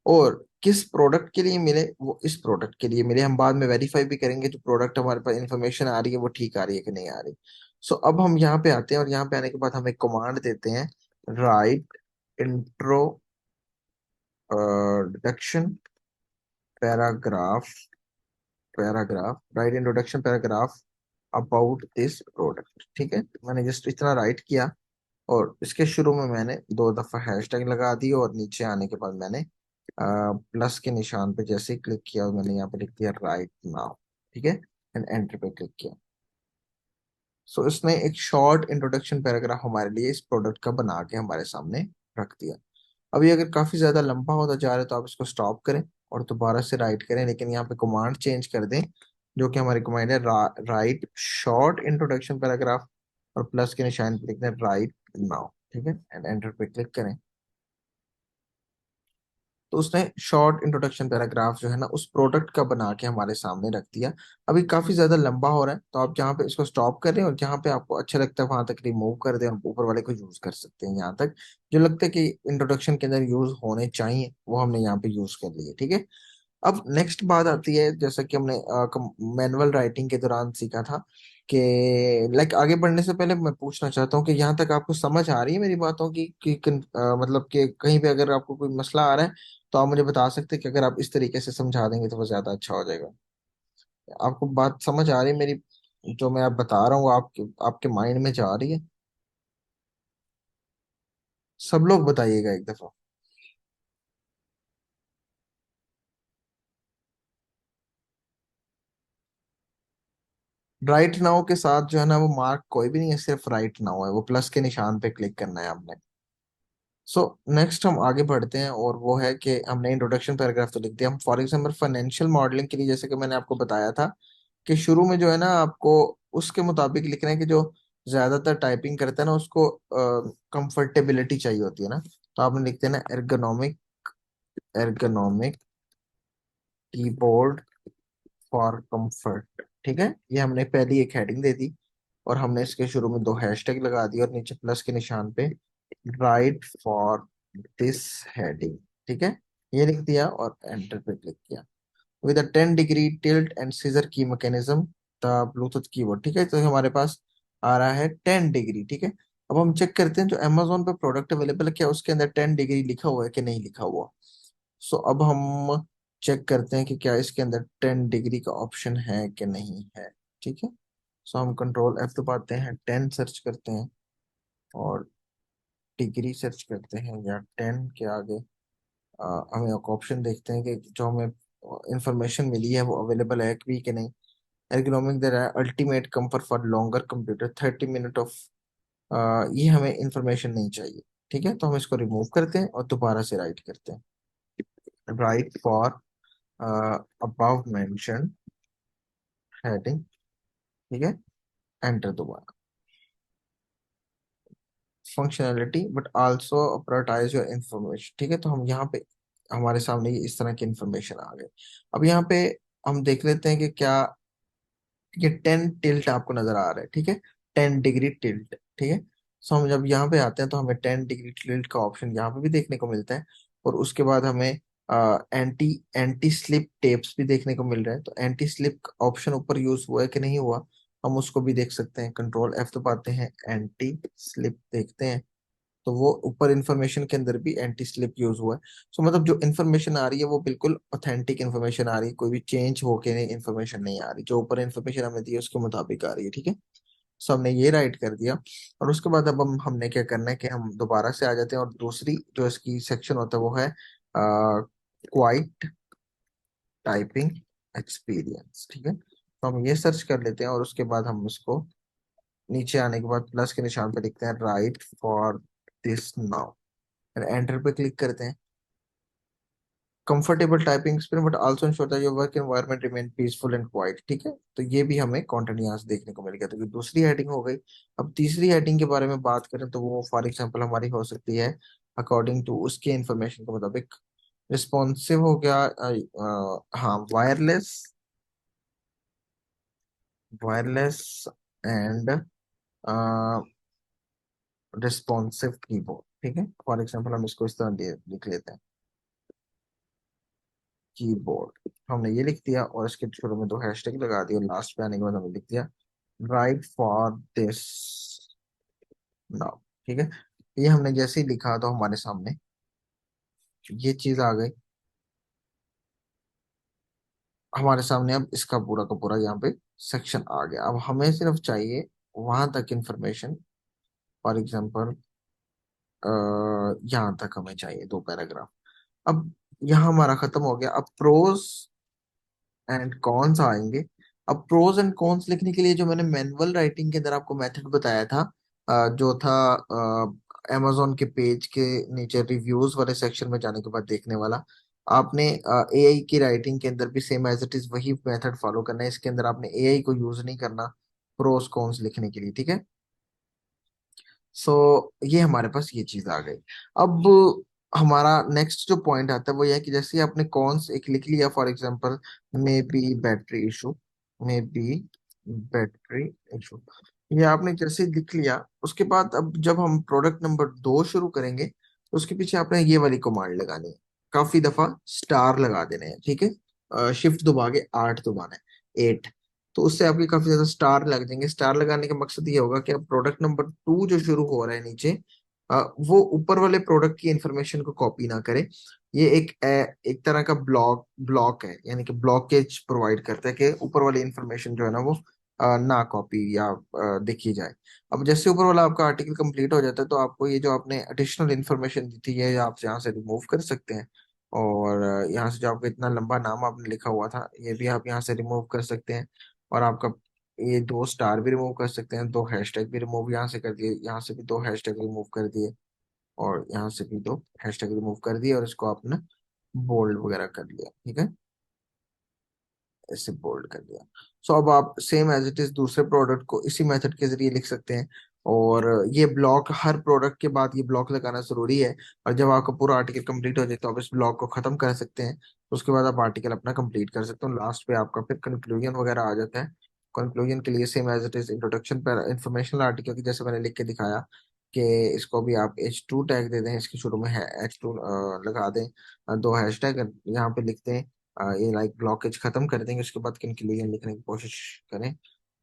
और किस प्रोडक्ट के लिए मिले वो इस प्रोडक्ट के लिए मिले। हम बाद में वेरीफाई भी करेंगे जो प्रोडक्ट हमारे पास इंफॉर्मेशन आ रही है वो ठीक आ रही है कि नहीं आ रही। सो अब हम यहाँ पे आते हैं, और यहाँ पे आने के बाद हम एक कमांड देते हैं, right intro deduction paragraph, right introduction paragraph about this product, ठीक है। मैंने जस्ट इतना राइट किया, और इसके शुरू में मैंने 2 दफा हैशटैग लगा दी, और नीचे आने के बाद मैंने प्लस के निशान पे जैसे ही क्लिक किया, और मैंने यहाँ पे लिख दिया राइट नाउ, ठीक है, एंड एंटर पे क्लिक किया। सो इसने एक शॉर्ट इंट्रोडक्शन पैराग्राफ हमारे लिए इस प्रोडक्ट का बना के हमारे सामने रख दिया। अभी अगर काफी ज्यादा लंबा होता जा रहा है तो आप इसको स्टॉप करें और दोबारा से राइट करें, लेकिन यहाँ पे कमांड चेंज कर दें, जो कि हमारी कमांड है राइट शॉर्ट इंट्रोडक्शन पैराग्राफ, और प्लस के निशान पे लिखना है राइट नाउ, ठीक है, एंड एंटर पे क्लिक करें। तो उसने शॉर्ट इंट्रोडक्शन पैराग्राफ जो है ना उस प्रोडक्ट का बना के हमारे सामने रख दिया। अभी काफी ज्यादा लंबा हो रहा है, तो आप जहाँ पे इसको स्टॉप कर रहे हैं और जहाँ पे आपको अच्छा लगता है वहां तक रिमूव कर दें, और ऊपर वाले को यूज कर सकते हैं। यहाँ तक जो लगता है कि इंट्रोडक्शन के अंदर यूज होने चाहिए वो हमने यहाँ पे यूज कर लिए, ठीक है। अब नेक्स्ट बात आती है, जैसा कि हमने मैनुअल राइटिंग के दौरान सीखा था कि लाइक आगे बढ़ने से पहले मैं पूछना चाहता हूँ कि यहाँ तक आपको समझ आ रही है मेरी बातों की कि मतलब कि कहीं पे अगर आपको कोई मसला आ रहा है तो आप मुझे बता सकते हैं कि अगर आप इस तरीके से समझा देंगे तो वो ज्यादा अच्छा हो जाएगा। आपको बात समझ आ रही है मेरी? जो मैं आप बता रहा हूँ आपके आपके माइंड में जा रही है? सब लोग बताइएगा एक दफा। राइट नाउ के साथ जो है ना वो मार्क कोई भी नहीं है, सिर्फ राइट नाउ है, वो प्लस के निशान पे क्लिक करना है आपने। सो नेक्स्ट हम आगे बढ़ते हैं, और वो है कि हमने इंट्रोडक्शन पैराग्राफ तो लिख दिया। हम फॉर एग्जांपल फाइनेंशियल मॉडलिंग के लिए, जैसे कि मैंने आपको बताया था कि शुरू में जो है ना आपको उसके मुताबिक लिखना है कि जो ज्यादातर टाइपिंग करता है ना उसको कंफर्टेबिलिटी चाहिए होती है ना। तो आपने लिखते हैं ना ergonomic, ergonomic keyboard for comfort. ठीक है, ये हमने पहली एक हेडिंग दे दी, और हमने इसके शुरू में दो हैशटैग लगा दिए, और नीचे प्लस के निशान पे राइट फॉर दिस हेडिंग। ठीक है, ये लिख दिया और एंटर पे क्लिक किया। With a 10 degree tilt and seizure की मैकेनिज्म द ब्लूटूथ कीबोर्ड। ठीक है, तो हमारे पास आ रहा है 10 डिग्री। ठीक है, अब हम चेक करते हैं जो अमेजोन पे प्रोडक्ट अवेलेबल है क्या उसके अंदर 10 डिग्री लिखा हुआ है कि नहीं लिखा हुआ। सो अब हम चेक करते हैं कि क्या इसके अंदर 10 डिग्री का ऑप्शन है कि नहीं है। ठीक है, सो हम कंट्रोल F दबाते हैं, 10 सर्च करते हैं, और डिग्री सर्च करते हैं, या 10 के आगे हमें एक ऑप्शन देखते हैं कि जो हमें इंफॉर्मेशन मिली है वो अवेलेबल है भी कि नहीं। एर्गोनॉमिक दे रहा है ultimate comfort for longer computer 30 minute of, ये हमें इंफॉर्मेशन नहीं चाहिए। ठीक है, तो हम इसको रिमूव करते हैं और दोबारा से राइट करते हैं, write for above mention heading. ठीक है, एंटर दोबारा। Functionality but also prioritize your information. ठीक है, तो हम यहाँ पे हमारे सामने ये इस तरह की इंफॉर्मेशन आ गई। अब यहाँ पे हम देख लेते हैं कि क्या ये 10 टिल्ट आपको नजर आ रहा है। ठीक है, 10 डिग्री टिल्ट। ठीक है, सो हम जब यहाँ पे आते हैं तो हमें 10 डिग्री टिल्ट का ऑप्शन यहाँ पे भी देखने को मिलता है, और उसके बाद हमें एंटी एंटी स्लिप टेप्स भी देखने को मिल रहे हैं। तो एंटी स्लिप ऑप्शन ऊपर यूज हुआ है कि नहीं हुआ, हम उसको भी देख सकते हैं। कंट्रोल F दबाते हैं, एंटी स्लिप देखते हैं, तो वो ऊपर इन्फॉर्मेशन के अंदर भी एंटी स्लिप यूज हुआ है। सो मतलब जो इन्फॉर्मेशन आ रही है वो बिल्कुल ऑथेंटिक इन्फॉर्मेशन आ रही है, कोई भी चेंज होके नहीं इन्फॉर्मेशन नहीं आ रही, जो ऊपर इन्फॉर्मेशन हमें दी है उसके मुताबिक आ रही है। ठीक है, सो हमने ये राइट कर दिया, और उसके बाद अब हमने क्या करना है कि हम दोबारा से आ जाते हैं, और दूसरी जो इसकी सेक्शन होता है वो है क्वाइट टाइपिंग एक्सपीरियंस। ठीक है, तो हम ये सर्च कर लेते हैं, और उसके बाद हम इसको नीचे आने के बाद प्लस के निशान पे लिखते हैं write for this now, enter पे क्लिक करते हैं। Comfortable typing experience but also ensure that your work environment remain peaceful and quite. ठीक है, तो ये भी हमें कंटेंट यहाँ से देखने को मिल गया, तो ये दूसरी हेडिंग हो गई। अब तीसरी हेडिंग के बारे में बात करें तो वो फॉर एग्जांपल हमारी हो सकती है अकॉर्डिंग टू उसके इंफॉर्मेशन के मुताबिक। रिस्पॉन्सिव हो गया, हाँ wireless, wireless and responsive keyboard. ठीक है, फॉर एग्जांपल हम इसको इस तरह लिख लेते हैं, कीबोर्ड। हमने ये लिख दिया, और इसके शुरू में दो हैशटैग लगा दिए, और लास्ट पे आने के बाद हमने लिख दिया राइट फॉर दिस नाउ। ठीक है, ये हमने जैसे ही लिखा तो हमारे सामने ये चीज आ गई। हमारे सामने अब इसका पूरा का पूरा यहाँ पे सेक्शन आ गया। अब हमें सिर्फ चाहिए वहां तक इंफॉर्मेशन, फॉर एग्जांपल यहाँ तक हमें चाहिए दो पैराग्राफ। अब यहाँ हमारा खत्म हो गया। अब प्रोज एंड कॉन्स आएंगे। अब प्रोज एंड कॉन्स लिखने के लिए जो मैंने मैनुअल राइटिंग के अंदर आपको मेथड बताया था, जो था amazon के पेज के नीचे रिव्यूज वाले सेक्शन में जाने के बाद देखने वाला, आपने एआई की राइटिंग के अंदर भी सेम एज इट इज वही मेथड फॉलो करना है। इसके अंदर आपने एआई को यूज नहीं करना प्रोज कॉन्स लिखने के लिए। ठीक है, सो ये हमारे पास ये चीज आ गई। अब हमारा नेक्स्ट जो पॉइंट आता है वो ये है कि जैसे ही आपने कॉन्स एक लिख लिया, for example may be battery issue, may be battery issue, ये आपने जैसे ही लिख लिया, उसके बाद अब जब हम प्रोडक्ट नंबर 2 शुरू करेंगे तो उसके पीछे आपने ये वाली कमांड लगानी है, काफी दफा स्टार लगा देने हैं। ठीक है, शिफ्ट दबा के 8 दबाना है, 8। तो उससे आपके काफी ज्यादा स्टार लग जाएंगे। स्टार लगाने का मकसद ये होगा कि अब प्रोडक्ट नंबर 2 जो शुरू हो रहा है नीचे, वो ऊपर वाले प्रोडक्ट की इंफॉर्मेशन को कॉपी ना करे। ये एक तरह का ब्लॉक है, यानी कि ब्लॉकेज प्रोवाइड करता है कि ऊपर वाली इंफॉर्मेशन जो है ना वो ना कॉपी या देखी जाए। अब जैसे ऊपर वाला आपका आर्टिकल कंप्लीट हो जाता है तो आपको ये जो आपने एडिशनल इंफॉर्मेशन दी थी ये आप यहाँ से रिमूव कर सकते हैं। और यहाँ से जो आपका इतना लंबा नाम आपने लिखा हुआ था ये भी आप यहाँ से रिमूव कर सकते हैं। और आपका ये 2 स्टार भी रिमूव कर सकते हैं, 2 हैशटैग भी रिमूव यहाँ से कर दिए, यहाँ से भी 2 हैशटैग रिमूव कर दिए, और यहाँ से भी 2 हैशटैग रिमूव कर दिए, और इसको आपने बोल्ड वगैरह कर लिया, ठीक है, ऐसे बोल्ड कर दिया। सो अब आप सेम एज इट इज दूसरे प्रोडक्ट को इसी मेथड के जरिए लिख सकते हैं। और ये ब्लॉक हर प्रोडक्ट के बाद ये ब्लॉक लगाना जरूरी है। और जब आपका पूरा आर्टिकल कंप्लीट हो जाए तो आप इस ब्लॉक को खत्म कर सकते हैं। उसके बाद आप आर्टिकल अपना कंप्लीट कर सकते हो, लास्ट पे आपका फिर कंक्लूजन वगैरह आ जाता है। कंक्लूजन के लिए same as it is introduction पर इंफॉर्मेशनल आर्टिकल की जैसे मैंने लिख के दिखाया कि इसको भी आप H2 टैग दे दें, इसके शुरू में है H2 लगा दें, 2 हैशटैग यहाँ पे लिखते हैं। ये लाइक ब्लॉकेज खत्म कर देंगे, उसके बाद कंक्लूजन लिखने की कोशिश करें।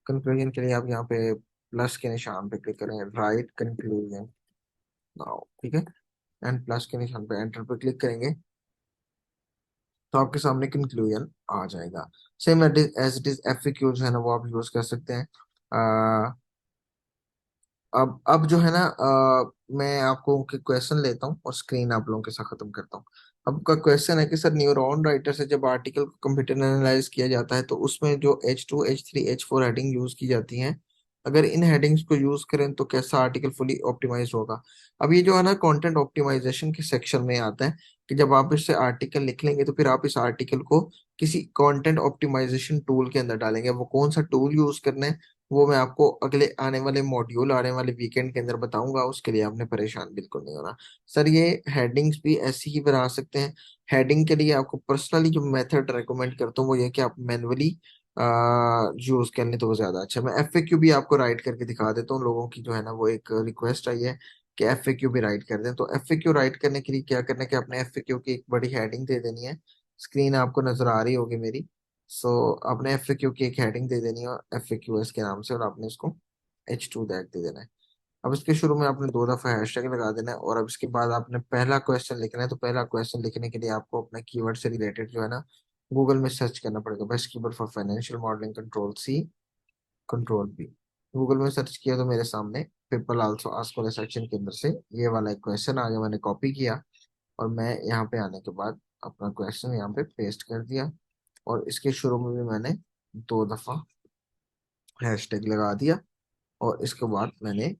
कंक्लूजन के लिए आप यहाँ पे प्लस के निशान पे क्लिक करें, राइट कंक्लूजन नाउ, ठीक है, एंड प्लस के निशान पे एंटर पे क्लिक करेंगे तो आपके सामने कंक्लूजन आ जाएगा। Same as it is FAQ जो है ना वो आप यूज कर सकते हैं। अब जो है ना मैं आपको क्वेश्चन लेता हूँ और स्क्रीन आप लोगों के साथ खत्म करता हूँ। अब का क्वेश्चन है कि सर न्यूरॉन राइटर से जब आर्टिकल को कंप्यूटर एनालाइज किया जाता है तो उसमें जो H2 H3 H4 heading use की जाती हैं, अगर इन हेडिंग्स को यूज करें तो कैसा आर्टिकल फुली ऑप्टिमाइज होगा। अब ये जो है ना कंटेंट ऑप्टिमाइजेशन के सेक्शन में आता है कि जब आप इससे आर्टिकल लिख लेंगे तो फिर आप इस आर्टिकल को किसी कंटेंट ऑप्टिमाइजेशन टूल के अंदर डालेंगे। वो कौन सा टूल यूज करना है वो मैं आपको अगले आने वाले मॉड्यूल आने वाले वीकेंड के अंदर बताऊंगा, उसके लिए आपने परेशान बिल्कुल नहीं होना। सर ये हेडिंग्स भी ऐसी ही बना सकते हैं। हेडिंग के लिए आपको पर्सनली जो मेथड रेकमेंड करता हूँ वो ये कि आप मैनुअली यूज कर लें तो वो ज्यादा अच्छा है। मैं FAQ भी आपको राइट करके दिखा देता हूँ, लोगों की जो है ना वो एक रिक्वेस्ट आई है कि FAQ भी राइट कर दें। तो FAQ राइट करने के लिए क्या करना है कि आपने FAQ की एक बड़ी हेडिंग दे देनी है। स्क्रीन आपको नजर आ रही होगी मेरी। सो आपने FAQ की एक हेडिंग दे देनी है FAQs के नाम से, और आपने इसको H2 टैग दे देना है। अब इसके शुरू में आपने 2 दफा हैशटैग लगा देना है, और अब इसके बाद आपने पहला क्वेश्चन लिखना है। तो पहला क्वेश्चन लिखने के लिए आपको अपना कीवर्ड से रिलेटेड जो है ना गूगल में सर्च करना पड़ेगा, best keyword for financial modelling, control C, control V। Google में सर्च किया तो मेरे सामने पीपल आल्सो आस्क सेक्शन के अंदर से ये वाला एक क्वेश्चन आ गया, मैंने कॉपी किया और मैं यहाँ पे आने के बाद अपना क्वेश्चन यहाँ पे पेस्ट कर दिया। और इसके शुरू में भी मैंने 2 दफा हैशटैग लगा दिया, और इसके बाद मैंने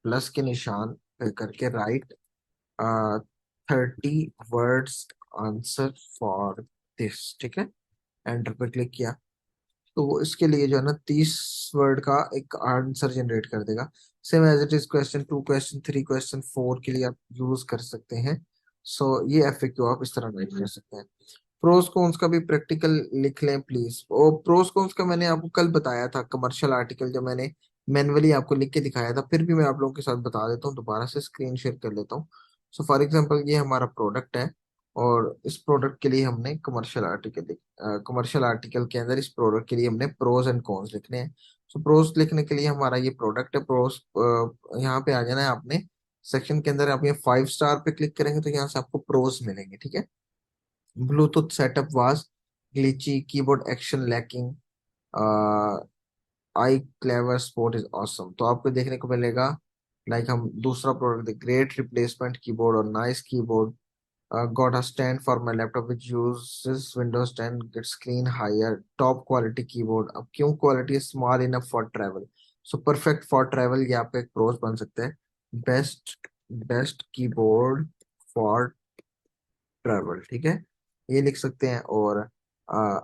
प्लस के निशान पे करके right 30 words answer for this, ठीक है, एंटर पे क्लिक किया तो वो इसके लिए जो है ना 30 वर्ड का एक आंसर जनरेट कर देगा। Same as it is question 2 question 3 question 4 के लिए आप यूज कर सकते हैं। सो ये FAQ आप इस तरह राइट कर सकते हैं। प्रोस कॉन्स का भी प्रैक्टिकल लिख लें प्लीज। और प्रोस कॉन्स का मैंने आपको कल बताया था, कमर्शियल आर्टिकल जो मैंने मैनुअली आपको लिख के दिखाया था, फिर भी मैं आप लोगों के साथ बता देता हूँ, दोबारा से स्क्रीन शेयर कर लेता हूँ। सो फॉर एग्जांपल ये हमारा प्रोडक्ट है, और इस प्रोडक्ट के लिए हमने कमर्शियल आर्टिकल के अंदर इस प्रोडक्ट के लिए हमने प्रोज एंड कॉन्स लिखने हैं। सो प्रोज लिखने के लिए हमारा ये प्रोडक्ट है प्रोज, यहाँ पे आ जाना है आपने सेक्शन के अंदर। आप ये 5 स्टार पे क्लिक करेंगे तो यहाँ से आपको प्रोज मिलेंगे, ठीक है। Bluetooth setup was glitchy, keyboard action lacking, I clever sport is awesome. तो आपको देखने को मिलेगा लाइक हम दूसरा प्रोडक्ट ग्रेट रिप्लेसमेंट कीबोर्ड और nice keyboard, got a stand for my laptop which uses Windows 10 gets clean higher top quality keyboard. अब क्यों quality small enough for travel, so perfect for travel, ये आपका एक pros बन सकता है। Best best keyboard for travel, ठीक है, ये लिख सकते हैं। और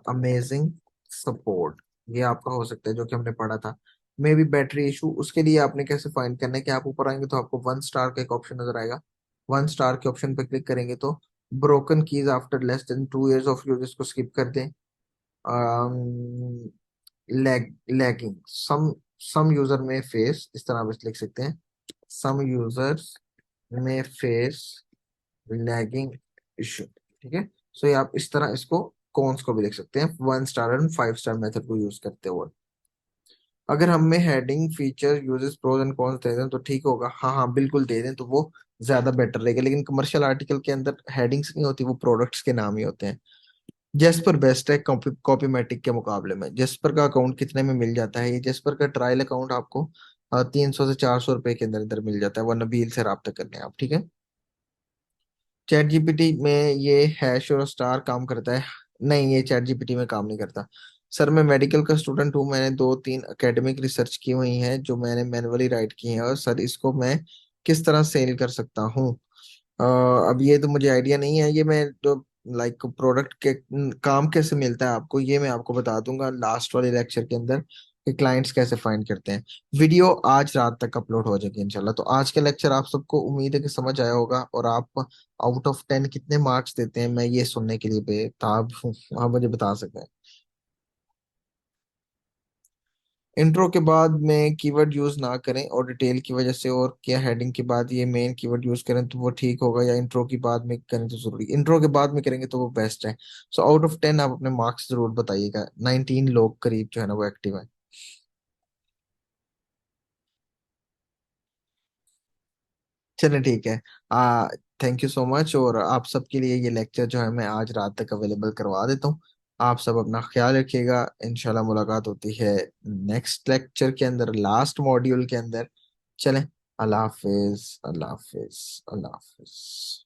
अमेजिंग सपोर्ट, ये आपका हो सकता है जो कि हमने पढ़ा था। मे बी बैटरी इशू, उसके लिए आपने कैसे फाइंड करना है कि आप ऊपर आएंगे तो आपको 1 स्टार का एक ऑप्शन नजर आएगा। 1 स्टार के ऑप्शन पे क्लिक करेंगे तो broken keys after less than 2 years of use, इसको स्किप कर दें। लैगिंग, सम यूजर में फेस, इस तरह आप लिख सकते हैं, सम यूजर्स में फेस लैगिंग इशू, ठीक है। सो ये आप इस तरह इसको कॉन्स को भी लिख सकते हैं 1 स्टार एंड 5 स्टार मेथड को यूज करते हुए। अगर हमें heading feature uses pros and cons दे दें तो ठीक होगा, हाँ हाँ बिल्कुल दे दें तो वो ज्यादा बेटर रहेगा। लेकिन कमर्शियल आर्टिकल के अंदर हेडिंग्स नहीं होती, वो प्रोडक्ट्स के नाम ही होते हैं। जेस्पर बेस्ट है कॉपीमेटिक के मुकाबले में। जेस्पर का अकाउंट कितने में मिल जाता है? ये जेस्पर का ट्रायल अकाउंट आपको 300 से 400 रुपए के अंदर अंदर मिल जाता है, वो नबील से रब्ता करने आप, ठीक है। चैट जीपीटी में ये हैश और स्टार काम करता है? नहीं, ये चैट जीपीटी में काम नहीं करता। सर मैं मेडिकल का स्टूडेंट हूँ, मैंने 2-3 एकेडमिक रिसर्च की हुई है जो मैंने मैनुअली राइट की है, और सर इसको मैं किस तरह सेल कर सकता हूँ? अ, अब ये तो मुझे आइडिया नहीं है। ये मैं तो लाइक प्रोडक्ट के काम कैसे मिलता है आपको, ये मैं आपको बता दूंगा लास्ट वाले लेक्चर के अंदर कि क्लाइंट्स कैसे फाइंड करते हैं। वीडियो आज रात तक अपलोड हो जाएगी इंशाल्लाह। तो आज का लेक्चर आप सबको उम्मीद है कि समझ आया होगा, और आप आउट ऑफ 10 कितने मार्क्स देते हैं मैं ये सुनने के लिए बेताब हूँ। आप मुझे बता सकते हैं? इंट्रो के बाद में कीवर्ड यूज ना करें और डिटेल की वजह से, और क्या हेडिंग के बाद ये मेन कीवर्ड यूज करें तो वो ठीक होगा, या इंट्रो की बाद में करें तो जरूरी? इंट्रो के बाद में करेंगे तो वो बेस्ट है। सो आउट ऑफ 10 आप अपने मार्क्स जरूर बताइएगा। 19 लोग करीब जो है ना वो एक्टिव है। चलिए ठीक है। आ थैंक यू सो मच, और आप सबके लिए ये लेक्चर जो है मैं आज रात तक अवेलेबल करवा देता हूँ। आप सब अपना ख्याल रखिएगा। इंशाल्लाह मुलाकात होती है नेक्स्ट लेक्चर के अंदर, लास्ट मॉड्यूल के अंदर। चलें, अल्लाह हाफिज, अल्लाह हाफिज, अल्लाह हाफिज।